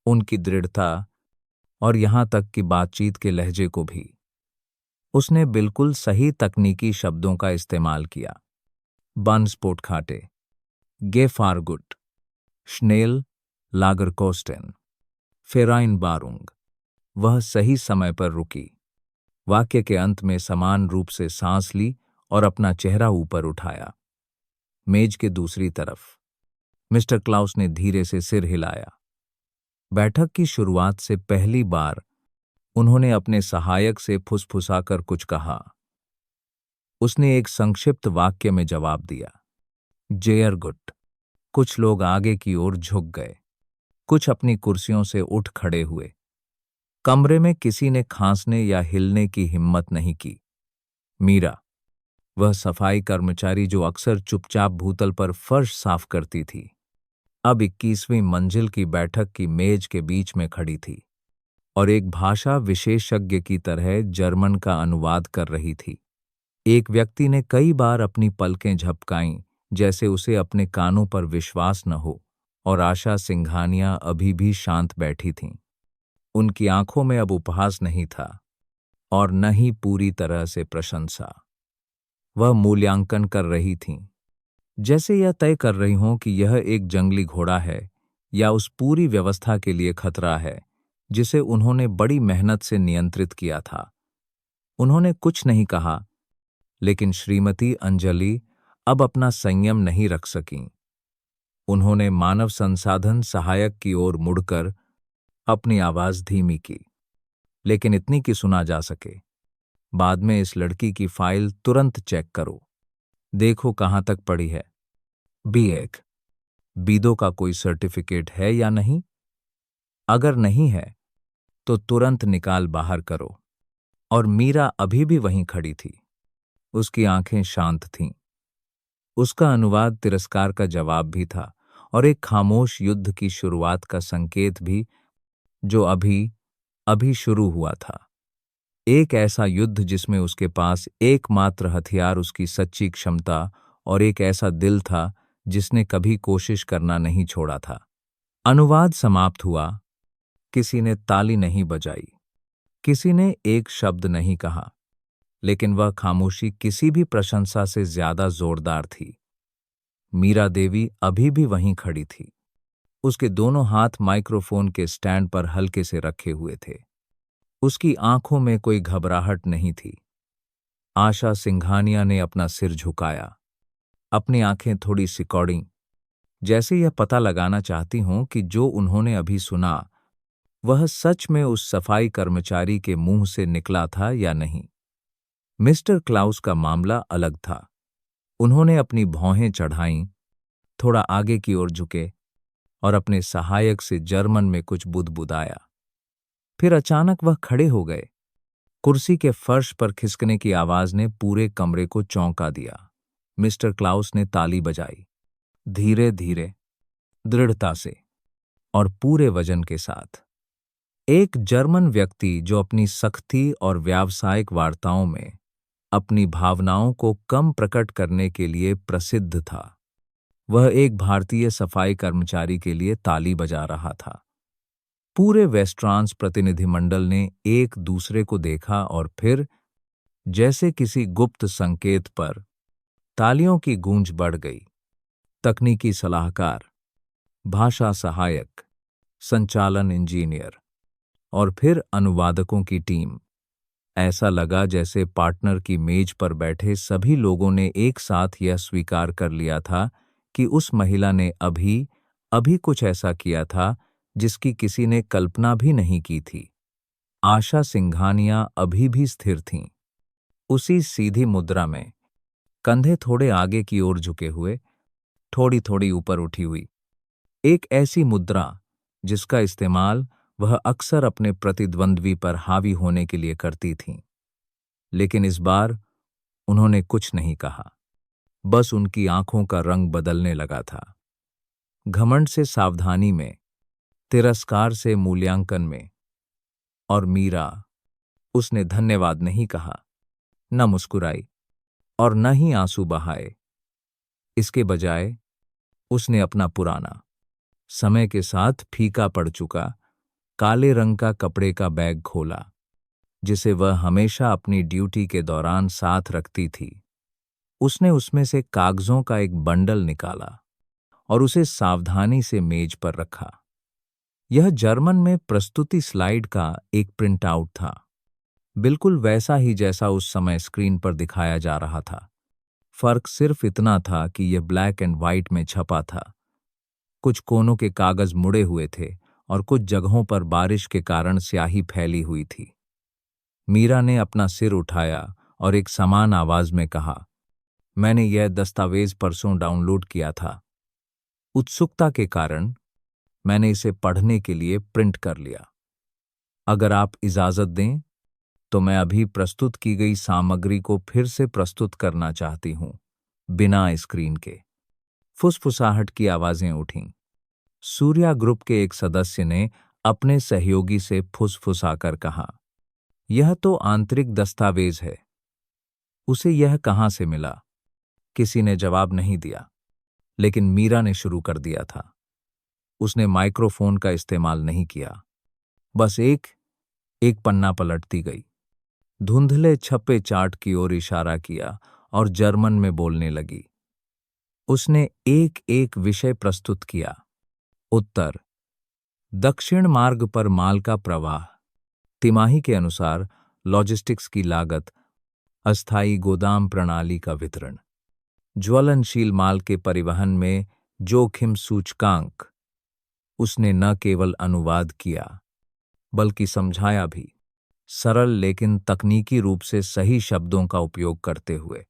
उनकी दृढ़ता और यहां तक कि बातचीत के लहजे को भी। उसने बिल्कुल सही तकनीकी शब्दों का इस्तेमाल किया। बनस्पोर्ट खाटे, गेफारगुट, श्नेल, लागरकोस्टेन, फेराइन बारूंग। वह सही समय पर रुकी, वाक्य के अंत में समान रूप से सांस ली और अपना चेहरा ऊपर उठाया। मेज के दूसरी तरफ मिस्टर क्लाउस ने धीरे से सिर हिलाया। बैठक की शुरुआत से पहली बार उन्होंने अपने सहायक से फुसफुसाकर कुछ कहा। उसने एक संक्षिप्त वाक्य में जवाब दिया, जेयर गुट। कुछ लोग आगे की ओर झुक गए, कुछ अपनी कुर्सियों से उठ खड़े हुए। कमरे में किसी ने खांसने या हिलने की हिम्मत नहीं की। मीरा, वह सफाई कर्मचारी जो अक्सर चुपचाप भूतल पर फर्श साफ करती थी, अब 21वीं मंजिल की बैठक की मेज के बीच में खड़ी थी और एक भाषा विशेषज्ञ की तरह जर्मन का अनुवाद कर रही थी। एक व्यक्ति ने कई बार अपनी पलकें झपकाईं, जैसे उसे अपने कानों पर विश्वास न हो, और आशा सिंघानिया अभी भी शांत बैठी थीं। उनकी आंखों में अब उपहास नहीं था और न ही पूरी तरह से प्रशंसा। वह मूल्यांकन कर रही थीं, जैसे यह तय कर रही हों कि यह एक जंगली घोड़ा है या उस पूरी व्यवस्था के लिए खतरा है जिसे उन्होंने बड़ी मेहनत से नियंत्रित किया था। उन्होंने कुछ नहीं कहा, लेकिन श्रीमती अंजलि अब अपना संयम नहीं रख सकीं। उन्होंने मानव संसाधन सहायक की ओर मुड़कर अपनी आवाज धीमी की, लेकिन इतनी कि सुना जा सके। बाद में इस लड़की की फाइल तुरंत चेक करो, देखो कहां तक पड़ी है। B1 बीदो का कोई सर्टिफिकेट है या नहीं? अगर नहीं है तो तुरंत निकाल बाहर करो। और मीरा अभी भी वहीं खड़ी थी। उसकी आंखें शांत थीं। उसका अनुवाद तिरस्कार का जवाब भी था और एक खामोश युद्ध की शुरुआत का संकेत भी, जो अभी अभी शुरू हुआ था। एक ऐसा युद्ध जिसमें उसके पास एकमात्र हथियार उसकी सच्ची क्षमता और एक ऐसा दिल था जिसने कभी कोशिश करना नहीं छोड़ा था। अनुवाद समाप्त हुआ। किसी ने ताली नहीं बजाई, किसी ने एक शब्द नहीं कहा, लेकिन वह खामोशी किसी भी प्रशंसा से ज्यादा जोरदार थी। मीरा देवी अभी भी वहीं खड़ी थी। उसके दोनों हाथ माइक्रोफोन के स्टैंड पर हल्के से रखे हुए थे। उसकी आंखों में कोई घबराहट नहीं थी। आशा सिंघानिया ने अपना सिर झुकाया, अपनी आंखें थोड़ी सिकोड़ीं, जैसे यह पता लगाना चाहती हों कि जो उन्होंने अभी सुना वह सच में उस सफाई कर्मचारी के मुंह से निकला था या नहीं। मिस्टर क्लाउस का मामला अलग था। उन्होंने अपनी भौहें चढ़ाईं, थोड़ा आगे की ओर झुके और अपने सहायक से जर्मन में कुछ बुदबुदाया। फिर अचानक वह खड़े हो गए। कुर्सी के फर्श पर खिसकने की आवाज ने पूरे कमरे को चौंका दिया। मिस्टर क्लाउस ने ताली बजाई, धीरे धीरे, दृढ़ता से और पूरे वजन के साथ। एक जर्मन व्यक्ति जो अपनी सख्ती और व्यावसायिक वार्ताओं में अपनी भावनाओं को कम प्रकट करने के लिए प्रसिद्ध था, वह एक भारतीय सफाई कर्मचारी के लिए ताली बजा रहा था। पूरे वेस्ट्रांस प्रतिनिधिमंडल ने एक दूसरे को देखा और फिर, जैसे किसी गुप्त संकेत पर, तालियों की गूंज बढ़ गई। तकनीकी सलाहकार, भाषा सहायक, संचालन इंजीनियर और फिर अनुवादकों की टीम ऐसा लगा जैसे पार्टनर की मेज पर बैठे सभी लोगों ने एक साथ यह स्वीकार कर लिया था कि उस महिला ने अभी अभी कुछ ऐसा किया था जिसकी किसी ने कल्पना भी नहीं की थी। आशा सिंघानिया अभी भी स्थिर थीं, उसी सीधी मुद्रा में, कंधे थोड़े आगे की ओर झुके हुए, थोड़ी थोड़ी ऊपर उठी हुई। एक ऐसी मुद्रा जिसका इस्तेमाल वह अक्सर अपने प्रतिद्वंद्वी पर हावी होने के लिए करती थीं। लेकिन इस बार उन्होंने कुछ नहीं कहा, बस उनकी आंखों का रंग बदलने लगा था। घमंड से सावधानी में, तिरस्कार से मूल्यांकन में। और मीरा, उसने धन्यवाद नहीं कहा, न मुस्कुराई और न ही आंसू बहाए। इसके बजाय उसने अपना पुराना, समय के साथ फीका पड़ चुका काले रंग का कपड़े का बैग खोला, जिसे वह हमेशा अपनी ड्यूटी के दौरान साथ रखती थी। उसने उसमें से कागजों का एक बंडल निकाला और उसे सावधानी से मेज पर रखा। यह जर्मन में प्रस्तुति स्लाइड का एक प्रिंट आउट था, बिल्कुल वैसा ही जैसा उस समय स्क्रीन पर दिखाया जा रहा था। फर्क सिर्फ इतना था कि यह ब्लैक एंड व्हाइट में छपा था। कुछ कोनों के कागज मुड़े हुए थे और कुछ जगहों पर बारिश के कारण स्याही फैली हुई थी। मीरा ने अपना सिर उठाया और एक समान आवाज में कहा, मैंने यह दस्तावेज परसों डाउनलोड किया था। उत्सुकता के कारण मैंने इसे पढ़ने के लिए प्रिंट कर लिया। अगर आप इजाजत दें तो मैं अभी प्रस्तुत की गई सामग्री को फिर से प्रस्तुत करना चाहती हूं, बिना स्क्रीन के। फुसफुसाहट की आवाजें उठीं। सूर्या ग्रुप के एक सदस्य ने अपने सहयोगी से फुसफुसाकर कहा, यह तो आंतरिक दस्तावेज है, उसे यह कहां से मिला? किसी ने जवाब नहीं दिया, लेकिन मीरा ने शुरू कर दिया था। उसने माइक्रोफोन का इस्तेमाल नहीं किया, बस एक एक पन्ना पलटती गई, धुंधले छपे चार्ट की ओर इशारा किया और जर्मन में बोलने लगी। उसने एक एक विषय प्रस्तुत किया। उत्तर, दक्षिण मार्ग पर माल का प्रवाह, तिमाही के अनुसार लॉजिस्टिक्स की लागत, अस्थायी गोदाम प्रणाली का वितरण, ज्वलनशील माल के परिवहन में जोखिम सूचकांक। उसने न केवल अनुवाद किया बल्कि समझाया भी, सरल लेकिन तकनीकी रूप से सही शब्दों का उपयोग करते हुए।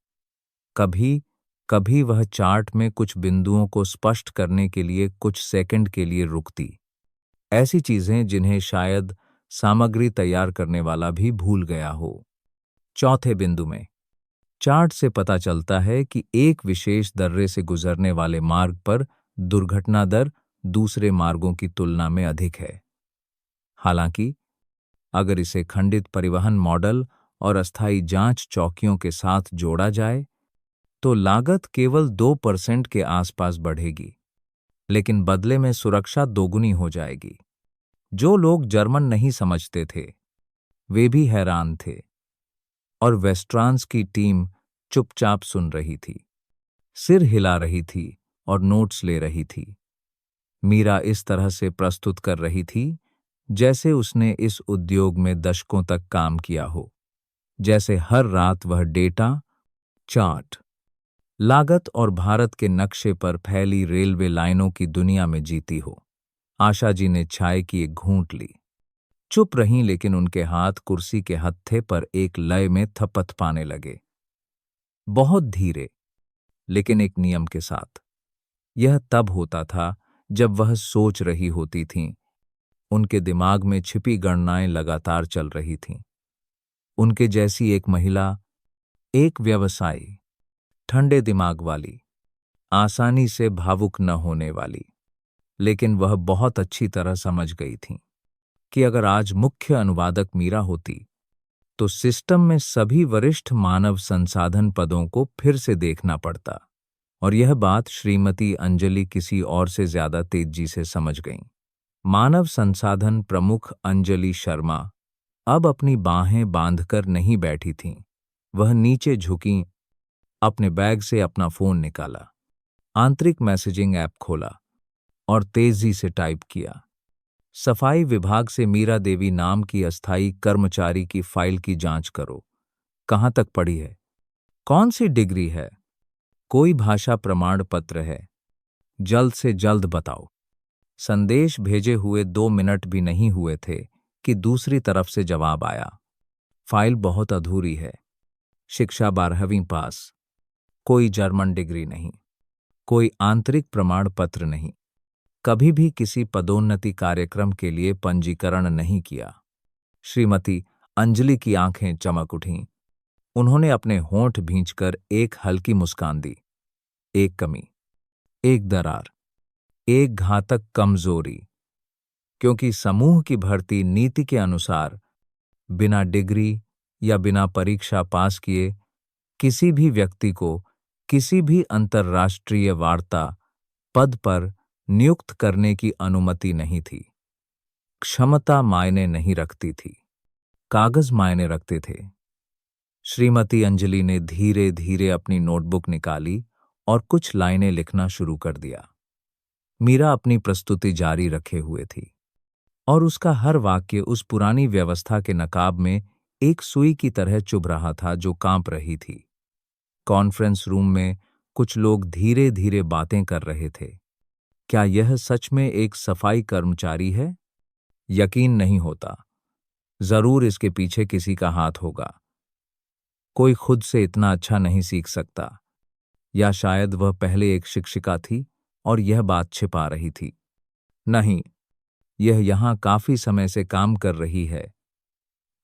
कभी कभी वह चार्ट में कुछ बिंदुओं को स्पष्ट करने के लिए कुछ सेकंड के लिए रुकती, ऐसी चीजें जिन्हें शायद सामग्री तैयार करने वाला भी भूल गया हो। चौथे बिंदु में, चार्ट से पता चलता है कि एक विशेष दर्रे से गुजरने वाले मार्ग पर दुर्घटना दर दूसरे मार्गों की तुलना में अधिक है। हालांकि अगर इसे खंडित परिवहन मॉडल और अस्थायी जांच चौकियों के साथ जोड़ा जाए तो लागत केवल 2% के आसपास बढ़ेगी, लेकिन बदले में सुरक्षा दोगुनी हो जाएगी। जो लोग जर्मन नहीं समझते थे वे भी हैरान थे, और वेस्ट्रांस की टीम चुपचाप सुन रही थी, सिर हिला रही थी और नोट्स ले रही थी। मीरा इस तरह से प्रस्तुत कर रही थी जैसे उसने इस उद्योग में दशकों तक काम किया हो, जैसे हर रात वह डेटा, चार्ट, लागत और भारत के नक्शे पर फैली रेलवे लाइनों की दुनिया में जीती हो। आशा जी ने चाय की एक घूंट ली, चुप रहीं, लेकिन उनके हाथ कुर्सी के हत्थे पर एक लय में थपथपाने लगे, बहुत धीरे लेकिन एक नियम के साथ। यह तब होता था जब वह सोच रही होती थीं। उनके दिमाग में छिपी गणनाएं लगातार चल रही थीं। उनके जैसी एक महिला, एक व्यवसायी, ठंडे दिमाग वाली, आसानी से भावुक न होने वाली, लेकिन वह बहुत अच्छी तरह समझ गई थीं कि अगर आज मुख्य अनुवादक मीरा होती तो सिस्टम में सभी वरिष्ठ मानव संसाधन पदों को फिर से देखना पड़ता। और यह बात श्रीमती अंजलि किसी और से ज्यादा तेजी से समझ गईं। मानव संसाधन प्रमुख अंजलि शर्मा अब अपनी बाहें बांधकर नहीं बैठी थीं। वह नीचे झुकीं, अपने बैग से अपना फोन निकाला, आंतरिक मैसेजिंग ऐप खोला और तेजी से टाइप किया। सफाई विभाग से मीरा देवी नाम की अस्थायी कर्मचारी की फाइल की जांच करो। कहाँ तक पढ़ी है? कौन सी डिग्री है? कोई भाषा प्रमाण पत्र है? जल्द से जल्द बताओ। संदेश भेजे हुए 2 मिनट भी नहीं हुए थे कि दूसरी तरफ से जवाब आया। फाइल बहुत अधूरी है। शिक्षा 12वीं पास। कोई जर्मन डिग्री नहीं। कोई आंतरिक प्रमाण पत्र नहीं। कभी भी किसी पदोन्नति कार्यक्रम के लिए पंजीकरण नहीं किया। श्रीमती अंजलि की आंखें चमक उठीं। उन्होंने अपने होंठ भींचकर एक हल्की मुस्कान दी। एक कमी, एक दरार, एक घातक कमजोरी, क्योंकि समूह की भर्ती नीति के अनुसार बिना डिग्री या बिना परीक्षा पास किए किसी भी व्यक्ति को किसी भी अंतर्राष्ट्रीय वार्ता पद पर नियुक्त करने की अनुमति नहीं थी। क्षमता मायने नहीं रखती थी, कागज मायने रखते थे। श्रीमती अंजलि ने धीरे धीरे अपनी नोटबुक निकाली और कुछ लाइनें लिखना शुरू कर दिया। मीरा अपनी प्रस्तुति जारी रखे हुए थी और उसका हर वाक्य उस पुरानी व्यवस्था के नकाब में एक सुई की तरह चुभ रहा था जो कांप रही थी। कॉन्फ्रेंस रूम में कुछ लोग धीरे धीरे बातें कर रहे थे। क्या यह सच में एक सफाई कर्मचारी है? यकीन नहीं होता। जरूर इसके पीछे किसी का हाथ होगा। कोई खुद से इतना अच्छा नहीं सीख सकता, या शायद वह पहले एक शिक्षिका थी और यह बात छिपा रही थी। नहीं, यह यहां काफी समय से काम कर रही है।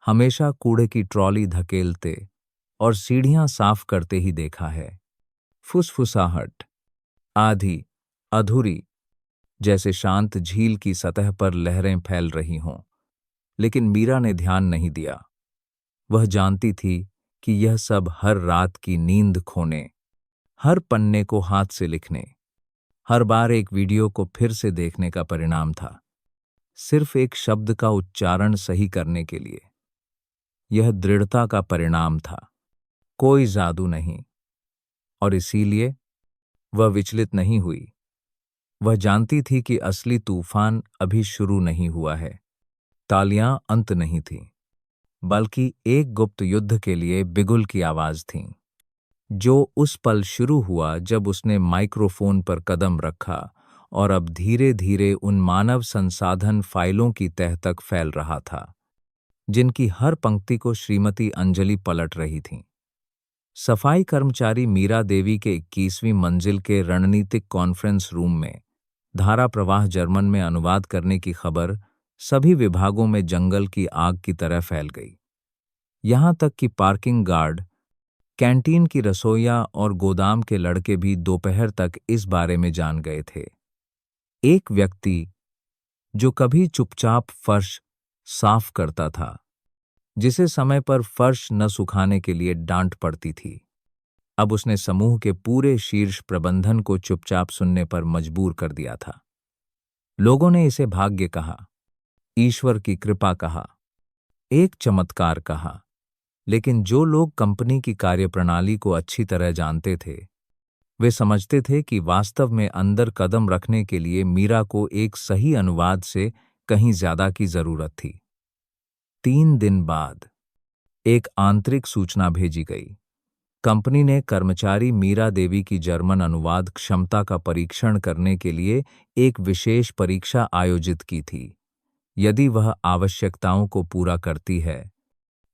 हमेशा कूड़े की ट्रॉली धकेलते और सीढ़ियां साफ करते ही देखा है। फुसफुसाहट, आधी, अधूरी, जैसे शांत झील की सतह पर लहरें फैल रही हों। लेकिन मीरा ने ध्यान नहीं दिया। वह जानती थी कि यह सब हर रात की नींद खोने, हर पन्ने को हाथ से लिखने, हर बार एक वीडियो को फिर से देखने का परिणाम था। सिर्फ एक शब्द का उच्चारण सही करने के लिए। यह दृढ़ता का परिणाम था, कोई जादू नहीं। और इसीलिए वह विचलित नहीं हुई। वह जानती थी कि असली तूफान अभी शुरू नहीं हुआ है। तालियां अंत नहीं थीं, बल्कि एक गुप्त युद्ध के लिए बिगुल की आवाज थी, जो उस पल शुरू हुआ जब उसने माइक्रोफोन पर कदम रखा और अब धीरे धीरे उन मानव संसाधन फाइलों की तह तक फैल रहा था, जिनकी हर पंक्ति को श्रीमती अंजलि पलट रही थीं। सफाई कर्मचारी मीरा देवी के 21वीं मंजिल के रणनीतिक कॉन्फ्रेंस रूम में धारा प्रवाह जर्मन में अनुवाद करने की खबर सभी विभागों में जंगल की आग की तरह फैल गई। यहां तक कि पार्किंग गार्ड, कैंटीन की रसोइया और गोदाम के लड़के भी दोपहर तक इस बारे में जान गए थे। एक व्यक्ति जो कभी चुपचाप फर्श साफ करता था, जिसे समय पर फर्श न सुखाने के लिए डांट पड़ती थी, अब उसने समूह के पूरे शीर्ष प्रबंधन को चुपचाप सुनने पर मजबूर कर दिया था। लोगों ने इसे भाग्य कहा, ईश्वर की कृपा कहा, एक चमत्कार कहा, लेकिन जो लोग कंपनी की कार्यप्रणाली को अच्छी तरह जानते थे, वे समझते थे कि वास्तव में अंदर कदम रखने के लिए मीरा को एक सही अनुवाद से कहीं ज्यादा की जरूरत थी। 3 दिन बाद एक आंतरिक सूचना भेजी गई। कंपनी ने कर्मचारी मीरा देवी की जर्मन अनुवाद क्षमता का परीक्षण करने के लिए एक विशेष परीक्षा आयोजित की थी। यदि वह आवश्यकताओं को पूरा करती है,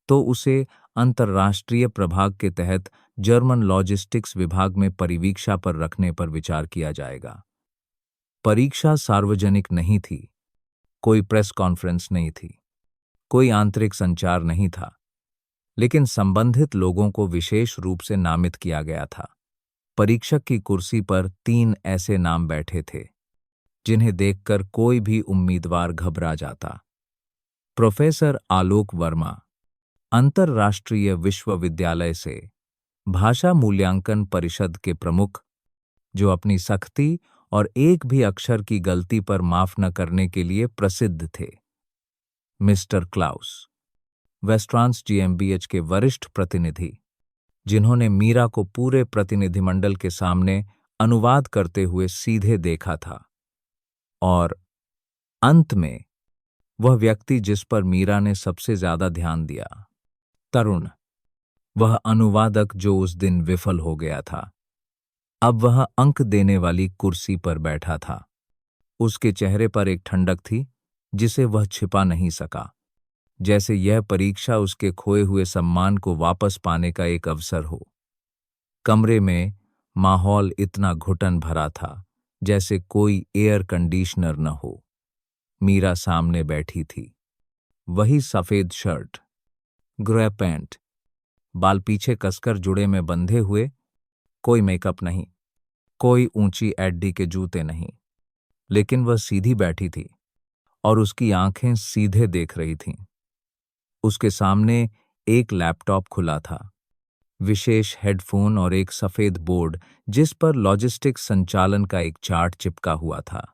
तो उसे अंतर्राष्ट्रीय प्रभाग के तहत जर्मन लॉजिस्टिक्स विभाग में परिवीक्षा पर रखने पर विचार किया जाएगा। परीक्षा सार्वजनिक नहीं थी, कोई प्रेस कॉन्फ्रेंस नहीं थी, कोई आंतरिक संचार नहीं था, लेकिन संबंधित लोगों को विशेष रूप से नामित किया गया था। परीक्षक की कुर्सी पर 3 ऐसे नाम बैठे थे, जिन्हें देखकर कोई भी उम्मीदवार घबरा जाता। प्रोफेसर आलोक वर्मा, अंतर्राष्ट्रीय विश्वविद्यालय से भाषा मूल्यांकन परिषद के प्रमुख, जो अपनी सख्ती और एक भी अक्षर की गलती पर माफ न करने के लिए प्रसिद्ध थे। मिस्टर क्लाउस, वेस्ट्रांस जीएमबीएच के वरिष्ठ प्रतिनिधि, जिन्होंने मीरा को पूरे प्रतिनिधिमंडल के सामने अनुवाद करते हुए सीधे देखा था। और अंत में वह व्यक्ति जिस पर मीरा ने सबसे ज्यादा ध्यान दिया। तरुण, वह अनुवादक जो उस दिन विफल हो गया था, अब वह अंक देने वाली कुर्सी पर बैठा था। उसके चेहरे पर एक ठंडक थी जिसे वह छिपा नहीं सका, जैसे यह परीक्षा उसके खोए हुए सम्मान को वापस पाने का एक अवसर हो। कमरे में माहौल इतना घुटन भरा था जैसे कोई एयर कंडीशनर न हो। मीरा सामने बैठी थी, वही सफेद शर्ट, ग्रे पैंट, बाल पीछे कसकर जुड़े में बंधे हुए, कोई मेकअप नहीं, कोई ऊंची एडी के जूते नहीं, लेकिन वह सीधी बैठी थी और उसकी आंखें सीधे देख रही थीं। उसके सामने एक लैपटॉप खुला था, विशेष हेडफोन और एक सफेद बोर्ड जिस पर लॉजिस्टिक्स संचालन का एक चार्ट चिपका हुआ था।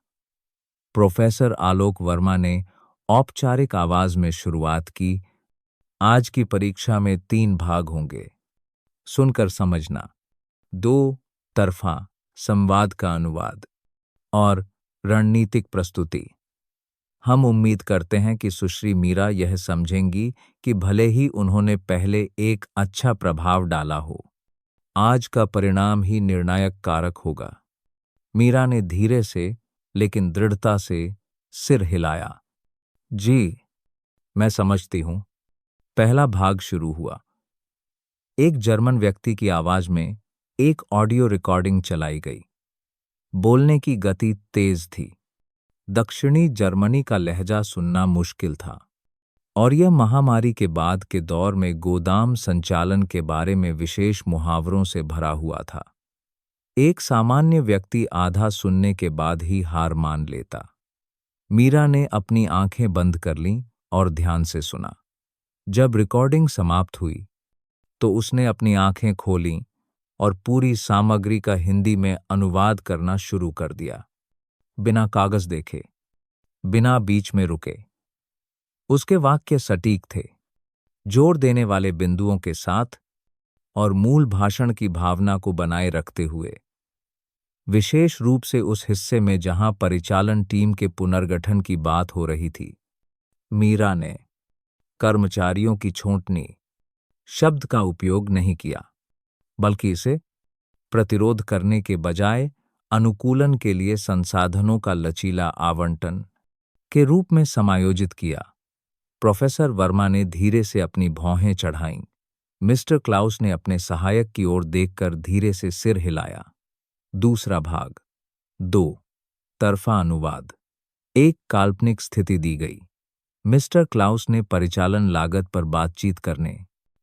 प्रोफेसर आलोक वर्मा ने औपचारिक आवाज में शुरुआत की। आज की परीक्षा में 3 भाग होंगे। सुनकर समझना। 2 तरफा संवाद का अनुवाद और रणनीतिक प्रस्तुति। हम उम्मीद करते हैं कि सुश्री मीरा यह समझेंगी कि भले ही उन्होंने पहले एक अच्छा प्रभाव डाला हो, आज का परिणाम ही निर्णायक कारक होगा। मीरा ने धीरे से लेकिन दृढ़ता से सिर हिलाया। जी, मैं समझती हूं। पहला भाग शुरू हुआ। एक जर्मन व्यक्ति की आवाज में एक ऑडियो रिकॉर्डिंग चलाई गई। बोलने की गति तेज थी। दक्षिणी जर्मनी का लहजा सुनना मुश्किल था और यह महामारी के बाद के दौर में गोदाम संचालन के बारे में विशेष मुहावरों से भरा हुआ था। एक सामान्य व्यक्ति आधा सुनने के बाद ही हार मान लेता। मीरा ने अपनी आंखें बंद कर लीं और ध्यान से सुना। जब रिकॉर्डिंग समाप्त हुई तो उसने अपनी आंखें खोलीं और पूरी सामग्री का हिंदी में अनुवाद करना शुरू कर दिया, बिना कागज देखे, बिना बीच में रुके। उसके वाक्य सटीक थे, जोर देने वाले बिंदुओं के साथ और मूल भाषण की भावना को बनाए रखते हुए, विशेष रूप से उस हिस्से में जहां परिचालन टीम के पुनर्गठन की बात हो रही थी। मीरा ने कर्मचारियों की छौंटनी शब्द का उपयोग नहीं किया, बल्कि इसे प्रतिरोध करने के बजाय अनुकूलन के लिए संसाधनों का लचीला आवंटन के रूप में समायोजित किया। प्रोफेसर वर्मा ने धीरे से अपनी भौहें चढ़ाईं। मिस्टर क्लाउस ने अपने सहायक की ओर देखकर धीरे से सिर हिलाया। दूसरा भाग। 2 तरफा अनुवाद। एक काल्पनिक स्थिति दी गई। मिस्टर क्लाउस ने परिचालन लागत पर बातचीत करने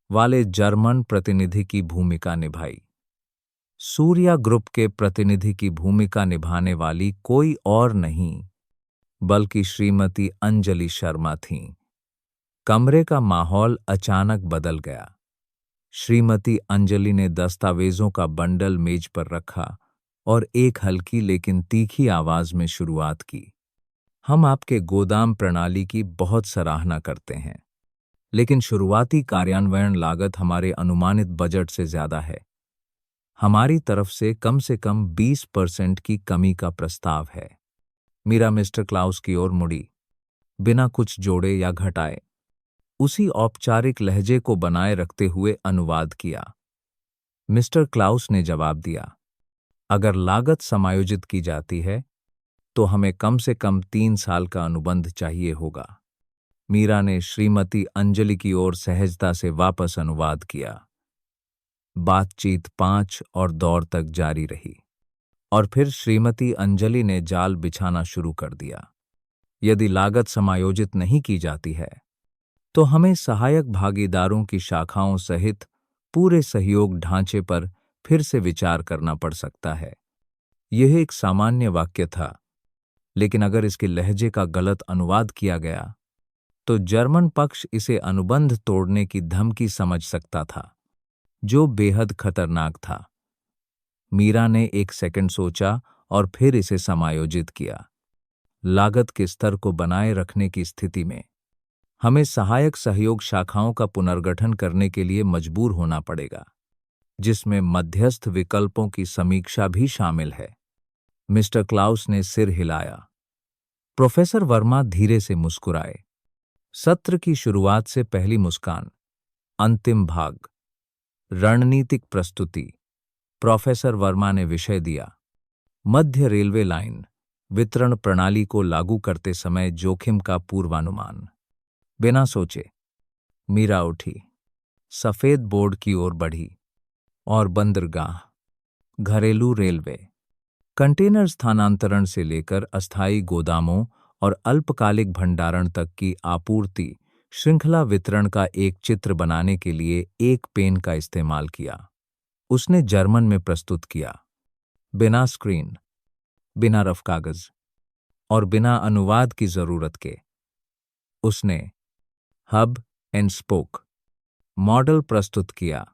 वाले जर्मन प्रतिनिधि की भूमिका निभाई। सूर्या ग्रुप के प्रतिनिधि की भूमिका निभाने वाली कोई और नहीं बल्कि श्रीमती अंजलि शर्मा थीं। कमरे का माहौल अचानक बदल गया। श्रीमती अंजलि ने दस्तावेजों का बंडल मेज पर रखा और एक हल्की लेकिन तीखी आवाज में शुरुआत की। हम आपके गोदाम प्रणाली की बहुत सराहना करते हैं, लेकिन शुरुआती कार्यान्वयन लागत हमारे अनुमानित बजट से ज्यादा है। हमारी तरफ से कम 20% की कमी का प्रस्ताव है। मीरा मिस्टर क्लाउस की ओर मुड़ी, बिना कुछ जोड़े या घटाए, उसी औपचारिक लहजे को बनाए रखते हुए अनुवाद किया। मिस्टर क्लाउस ने जवाब दिया, अगर लागत समायोजित की जाती है तो हमें कम से कम 3 साल का अनुबंध चाहिए होगा। मीरा ने श्रीमती अंजलि की ओर सहजता से वापस अनुवाद किया। बातचीत 5 और दौर तक जारी रही और फिर श्रीमती अंजलि ने जाल बिछाना शुरू कर दिया। यदि लागत समायोजित नहीं की जाती है तो हमें सहायक भागीदारों की शाखाओं सहित पूरे सहयोग ढांचे पर फिर से विचार करना पड़ सकता है। यह एक सामान्य वाक्य था, लेकिन अगर इसके लहजे का गलत अनुवाद किया गया तो जर्मन पक्ष इसे अनुबंध तोड़ने की धमकी समझ सकता था, जो बेहद खतरनाक था। मीरा ने एक सेकंड सोचा और फिर इसे समायोजित किया। लागत के स्तर को बनाए रखने की स्थिति में हमें सहायक सहयोग शाखाओं का पुनर्गठन करने के लिए मजबूर होना पड़ेगा, जिसमें मध्यस्थ विकल्पों की समीक्षा भी शामिल है। मिस्टर क्लाउस ने सिर हिलाया। प्रोफेसर वर्मा धीरे से मुस्कुराए। सत्र की शुरुआत से पहली मुस्कान। अंतिम भाग। रणनीतिक प्रस्तुति। प्रोफेसर वर्मा ने विषय दिया, मध्य रेलवे लाइन वितरण प्रणाली को लागू करते समय जोखिम का पूर्वानुमान। बिना सोचे मीरा उठी, सफेद बोर्ड की ओर बढ़ी और बंदरगाह, घरेलू रेलवे, कंटेनर स्थानांतरण से अस्थायी अस्थायी गोदामों और अल्पकालिक भंडारण तक की आपूर्ति श्रृंखला वितरण का एक चित्र बनाने के लिए एक पेन का इस्तेमाल किया। उसने जर्मन में प्रस्तुत किया, बिना स्क्रीन, बिना रफ कागज और बिना अनुवाद की जरूरत के। उसने हब एंड स्पोक मॉडल प्रस्तुत किया,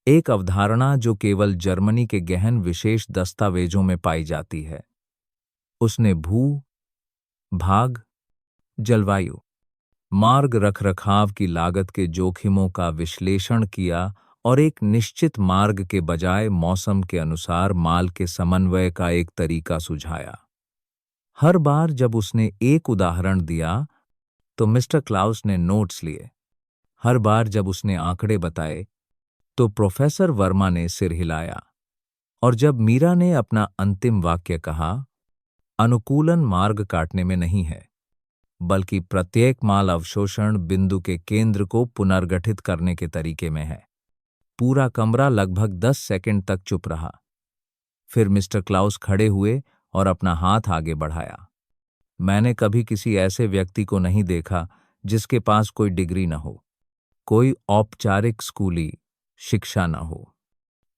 एक अवधारणा जो केवल जर्मनी के गहन विशेष दस्तावेजों में पाई जाती है। उसने भू भाग, जलवायु, मार्ग रखरखाव की लागत के जोखिमों का विश्लेषण किया और एक निश्चित मार्ग के बजाय मौसम के अनुसार माल के समन्वय का एक तरीका सुझाया। हर बार जब उसने एक उदाहरण दिया तो मिस्टर क्लाउस ने नोट्स लिए। हर बार जब उसने आंकड़े बताए तो प्रोफेसर वर्मा ने सिर हिलाया। और जब मीरा ने अपना अंतिम वाक्य कहा, अनुकूलन मार्ग काटने में नहीं है, बल्कि प्रत्येक माल अवशोषण बिंदु के केंद्र को पुनर्गठित करने के तरीके में है। पूरा कमरा लगभग 10 सेकंड तक चुप रहा। फिर मिस्टर क्लाउस खड़े हुए और अपना हाथ आगे बढ़ाया। मैंने कभी किसी ऐसे व्यक्ति को नहीं देखा जिसके पास कोई डिग्री न हो, कोई औपचारिक स्कूली शिक्षा न हो,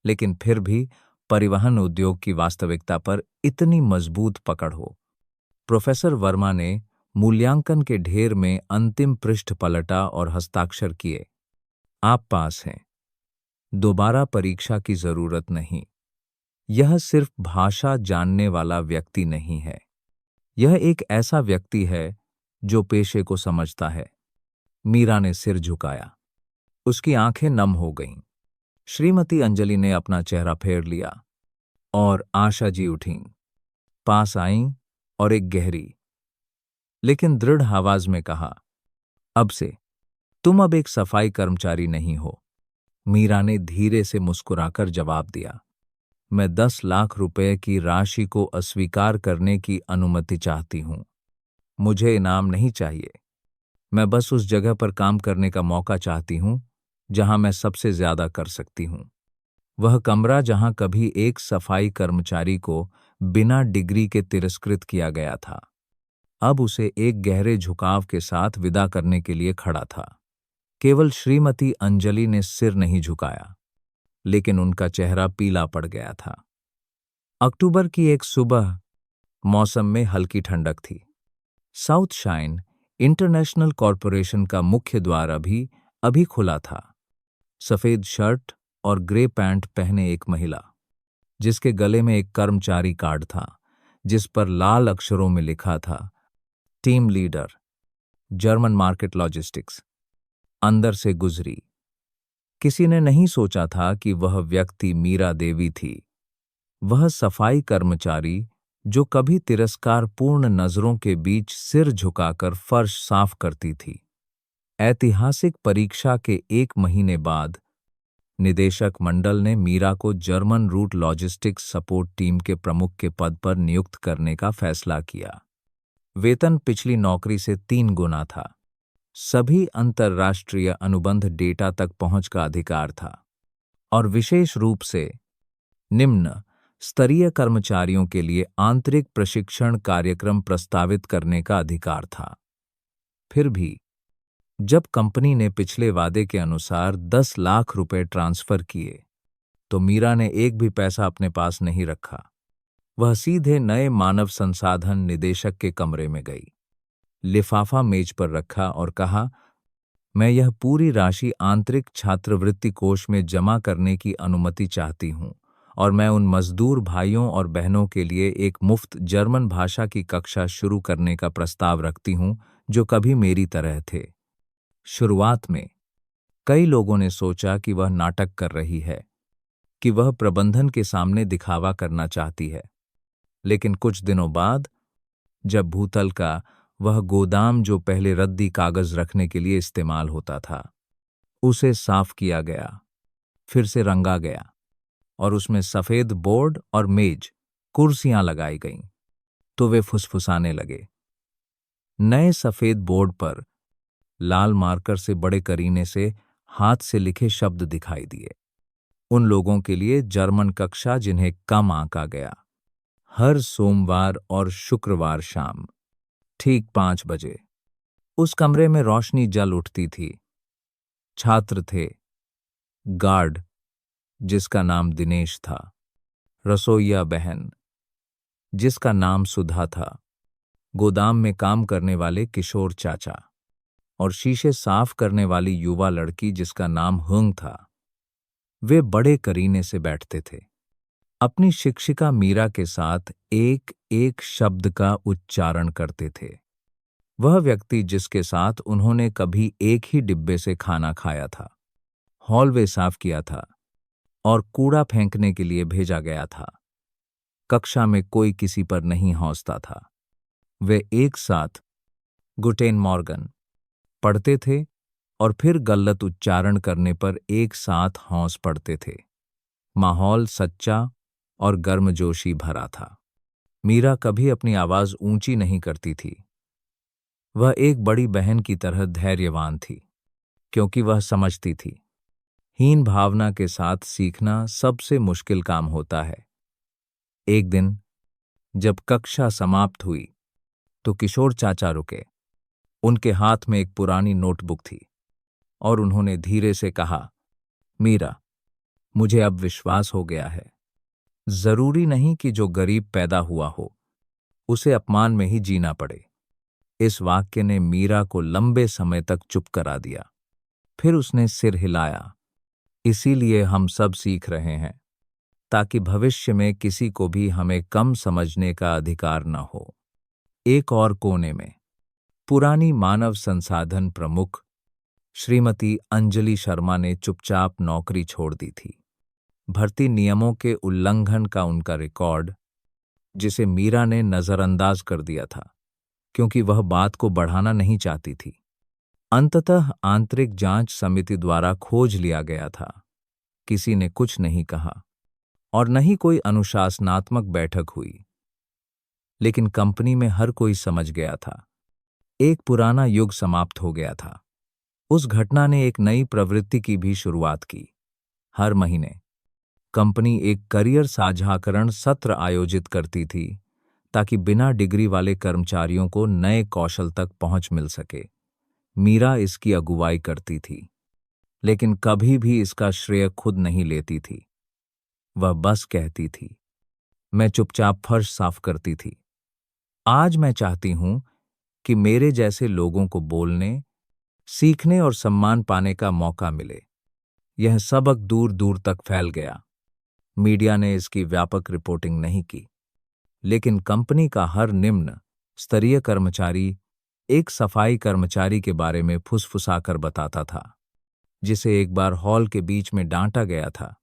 लेकिन फिर भी परिवहन उद्योग की वास्तविकता पर इतनी मजबूत पकड़ हो। प्रोफेसर वर्मा ने मूल्यांकन के ढेर में अंतिम पृष्ठ पलटा और हस्ताक्षर किए। आप पास हैं। दोबारा परीक्षा की जरूरत नहीं। यह सिर्फ भाषा जानने वाला व्यक्ति नहीं है, यह एक ऐसा व्यक्ति है जो पेशे को समझता है। मीरा ने सिर झुकाया। उसकी आंखें नम हो गईं। श्रीमती अंजलि ने अपना चेहरा फेर लिया और आशा जी उठीं, पास आईं और एक गहरी लेकिन दृढ़ आवाज में कहा, अब से तुम अब एक सफाई कर्मचारी नहीं हो। मीरा ने धीरे से मुस्कुराकर जवाब दिया, मैं 10 लाख रुपए की राशि को अस्वीकार करने की अनुमति चाहती हूं। मुझे इनाम नहीं चाहिए, मैं बस उस जगह पर काम करने का मौका चाहती हूं जहां मैं सबसे ज्यादा कर सकती हूं। वह कमरा जहां कभी एक सफाई कर्मचारी को बिना डिग्री के तिरस्कृत किया गया था, अब उसे एक गहरे झुकाव के साथ विदा करने के लिए खड़ा था। केवल श्रीमती अंजलि ने सिर नहीं झुकाया, लेकिन उनका चेहरा पीला पड़ गया था। अक्टूबर की एक सुबह, मौसम में हल्की ठंडक थी। साउथ शाइन इंटरनेशनल कॉरपोरेशन का मुख्य द्वार अभी खुला था। सफेद शर्ट और ग्रे पैंट पहने एक महिला, जिसके गले में एक कर्मचारी कार्ड था जिस पर लाल अक्षरों में लिखा था, team leader, German market logistics, अंदर से गुजरी। किसी ने नहीं सोचा था कि वह व्यक्ति मीरा देवी थी, वह सफाई कर्मचारी जो कभी तिरस्कारपूर्ण नजरों के बीच सिर झुकाकर फर्श साफ करती थी। ऐतिहासिक परीक्षा के 1 महीने बाद निदेशक मंडल ने मीरा को German route logistics support team के प्रमुख के पद पर नियुक्त करने का फैसला किया। वेतन पिछली नौकरी से 3 गुना था। सभी अंतर्राष्ट्रीय अनुबंध डेटा तक पहुंच का अधिकार था और विशेष रूप से निम्न स्तरीय कर्मचारियों के लिए आंतरिक प्रशिक्षण कार्यक्रम प्रस्तावित करने का अधिकार था। फिर भी जब कंपनी ने पिछले वादे के अनुसार 10 लाख रुपए ट्रांसफर किए, तो मीरा ने एक भी पैसा अपने पास नहीं रखा। वह सीधे नए मानव संसाधन निदेशक के कमरे में गई, लिफाफा मेज पर रखा और कहा, मैं यह पूरी राशि आंतरिक छात्रवृत्ति कोष में जमा करने की अनुमति चाहती हूं और मैं उन मजदूर भाइयों और बहनों के लिए एक मुफ्त जर्मन भाषा की कक्षा शुरू करने का प्रस्ताव रखती हूं जो कभी मेरी तरह थे। शुरुआत में कई लोगों ने सोचा कि वह नाटक कर रही है, कि वह प्रबंधन के सामने दिखावा करना चाहती है, लेकिन कुछ दिनों बाद जब भूतल का वह गोदाम जो पहले रद्दी कागज रखने के लिए इस्तेमाल होता था, उसे साफ किया गया, फिर से रंगा गया और उसमें सफेद बोर्ड और मेज, कुर्सियां लगाई गईं। तो वे फुसफुसाने लगे। नए सफेद बोर्ड पर लाल मार्कर से बड़े करीने से हाथ से लिखे शब्द दिखाई दिए। उन लोगों के लिए जर्मन कक्षा जिन्हें कम आंका गया। हर सोमवार और शुक्रवार शाम ठीक 5 बजे उस कमरे में रोशनी जल उठती थी। छात्र थे, गार्ड जिसका नाम दिनेश था, रसोइया बहन जिसका नाम सुधा था, गोदाम में काम करने वाले किशोर चाचा और शीशे साफ करने वाली युवा लड़की जिसका नाम हुंग था। वे बड़े करीने से बैठते थे, अपनी शिक्षिका मीरा के साथ एक एक शब्द का उच्चारण करते थे। वह व्यक्ति जिसके साथ उन्होंने कभी एक ही डिब्बे से खाना खाया था, हॉलवे साफ किया था और कूड़ा फेंकने के लिए भेजा गया था। कक्षा में कोई किसी पर नहीं हौसता था। वे एक साथ गुटेन मॉर्गन पढ़ते थे और फिर गलत उच्चारण करने पर एक साथ हौंस पड़ते थे। माहौल सच्चा और गर्मजोशी भरा था। मीरा कभी अपनी आवाज ऊंची नहीं करती थी। वह एक बड़ी बहन की तरह धैर्यवान थी, क्योंकि वह समझती थी, हीन भावना के साथ सीखना सबसे मुश्किल काम होता है। एक दिन जब कक्षा समाप्त हुई तो किशोर चाचा रुके। उनके हाथ में एक पुरानी नोटबुक थी और उन्होंने धीरे से कहा, मीरा, मुझे अब विश्वास हो गया है, जरूरी नहीं कि जो गरीब पैदा हुआ हो उसे अपमान में ही जीना पड़े। इस वाक्य ने मीरा को लंबे समय तक चुप करा दिया। फिर उसने सिर हिलाया। इसीलिए हम सब सीख रहे हैं, ताकि भविष्य में किसी को भी हमें कम समझने का अधिकार न हो। एक और कोने में पुरानी मानव संसाधन प्रमुख श्रीमती अंजलि शर्मा ने चुपचाप नौकरी छोड़ दी थी। भर्ती नियमों के उल्लंघन का उनका रिकॉर्ड, जिसे मीरा ने नजरअंदाज कर दिया था, क्योंकि वह बात को बढ़ाना नहीं चाहती थी, अंततः आंतरिक जांच समिति द्वारा खोज लिया गया था। किसी ने कुछ नहीं कहा और न ही कोई अनुशासनात्मक बैठक हुई, लेकिन कंपनी में हर कोई समझ गया था, एक पुराना युग समाप्त हो गया था। उस घटना ने एक नई प्रवृत्ति की भी शुरुआत की। हर महीने कंपनी एक करियर साझाकरण सत्र आयोजित करती थी, ताकि बिना डिग्री वाले कर्मचारियों को नए कौशल तक पहुंच मिल सके। मीरा इसकी अगुवाई करती थी, लेकिन कभी भी इसका श्रेय खुद नहीं लेती थी। वह बस कहती थी, मैं चुपचाप फर्श साफ करती थी। आज मैं चाहती हूं कि मेरे जैसे लोगों को बोलने, सीखने और सम्मान पाने का मौका मिले। यह सबक दूर दूर तक फैल गया। मीडिया ने इसकी व्यापक रिपोर्टिंग नहीं की, लेकिन कंपनी का हर निम्न स्तरीय कर्मचारी एक सफाई कर्मचारी के बारे में फुसफुसाकर बताता था, जिसे एक बार हॉल के बीच में डांटा गया था।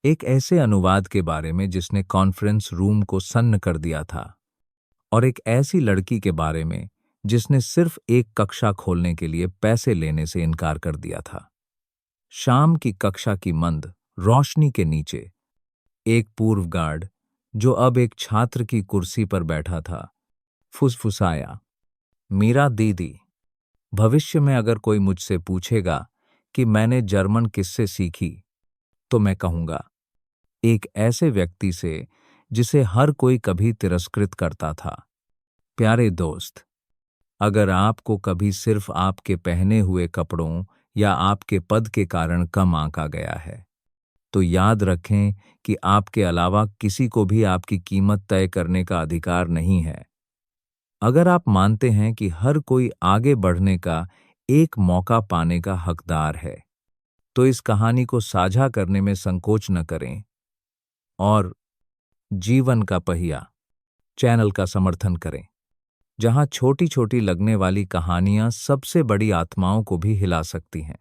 एक ऐसे अनुवाद के बारे में जिसने कॉन्फ्रेंस रूम को सन्न कर दिया था, और एक ऐसी लड़की के बारे में जिसने सिर्फ एक कक्षा खोलने के लिए पैसे लेने से इनकार कर दिया था। शाम की कक्षा की मंद रोशनी के नीचे एक पूर्व गार्ड, जो अब एक छात्र की कुर्सी पर बैठा था, फुसफुसाया, मीरा दीदी, भविष्य में अगर कोई मुझसे पूछेगा कि मैंने जर्मन किससे सीखी, तो मैं कहूंगा, एक ऐसे व्यक्ति से जिसे हर कोई कभी तिरस्कृत करता था। प्यारे दोस्त, अगर आपको कभी सिर्फ आपके पहने हुए कपड़ों या आपके पद के कारण कम आंका गया है, तो याद रखें कि आपके अलावा किसी को भी आपकी कीमत तय करने का अधिकार नहीं है। अगर आप मानते हैं कि हर कोई आगे बढ़ने का एक मौका पाने का हकदार है, तो इस कहानी को साझा करने में संकोच न करें और जीवन का पहिया चैनल का समर्थन करें, जहां छोटी छोटी लगने वाली कहानियां सबसे बड़ी आत्माओं को भी हिला सकती हैं।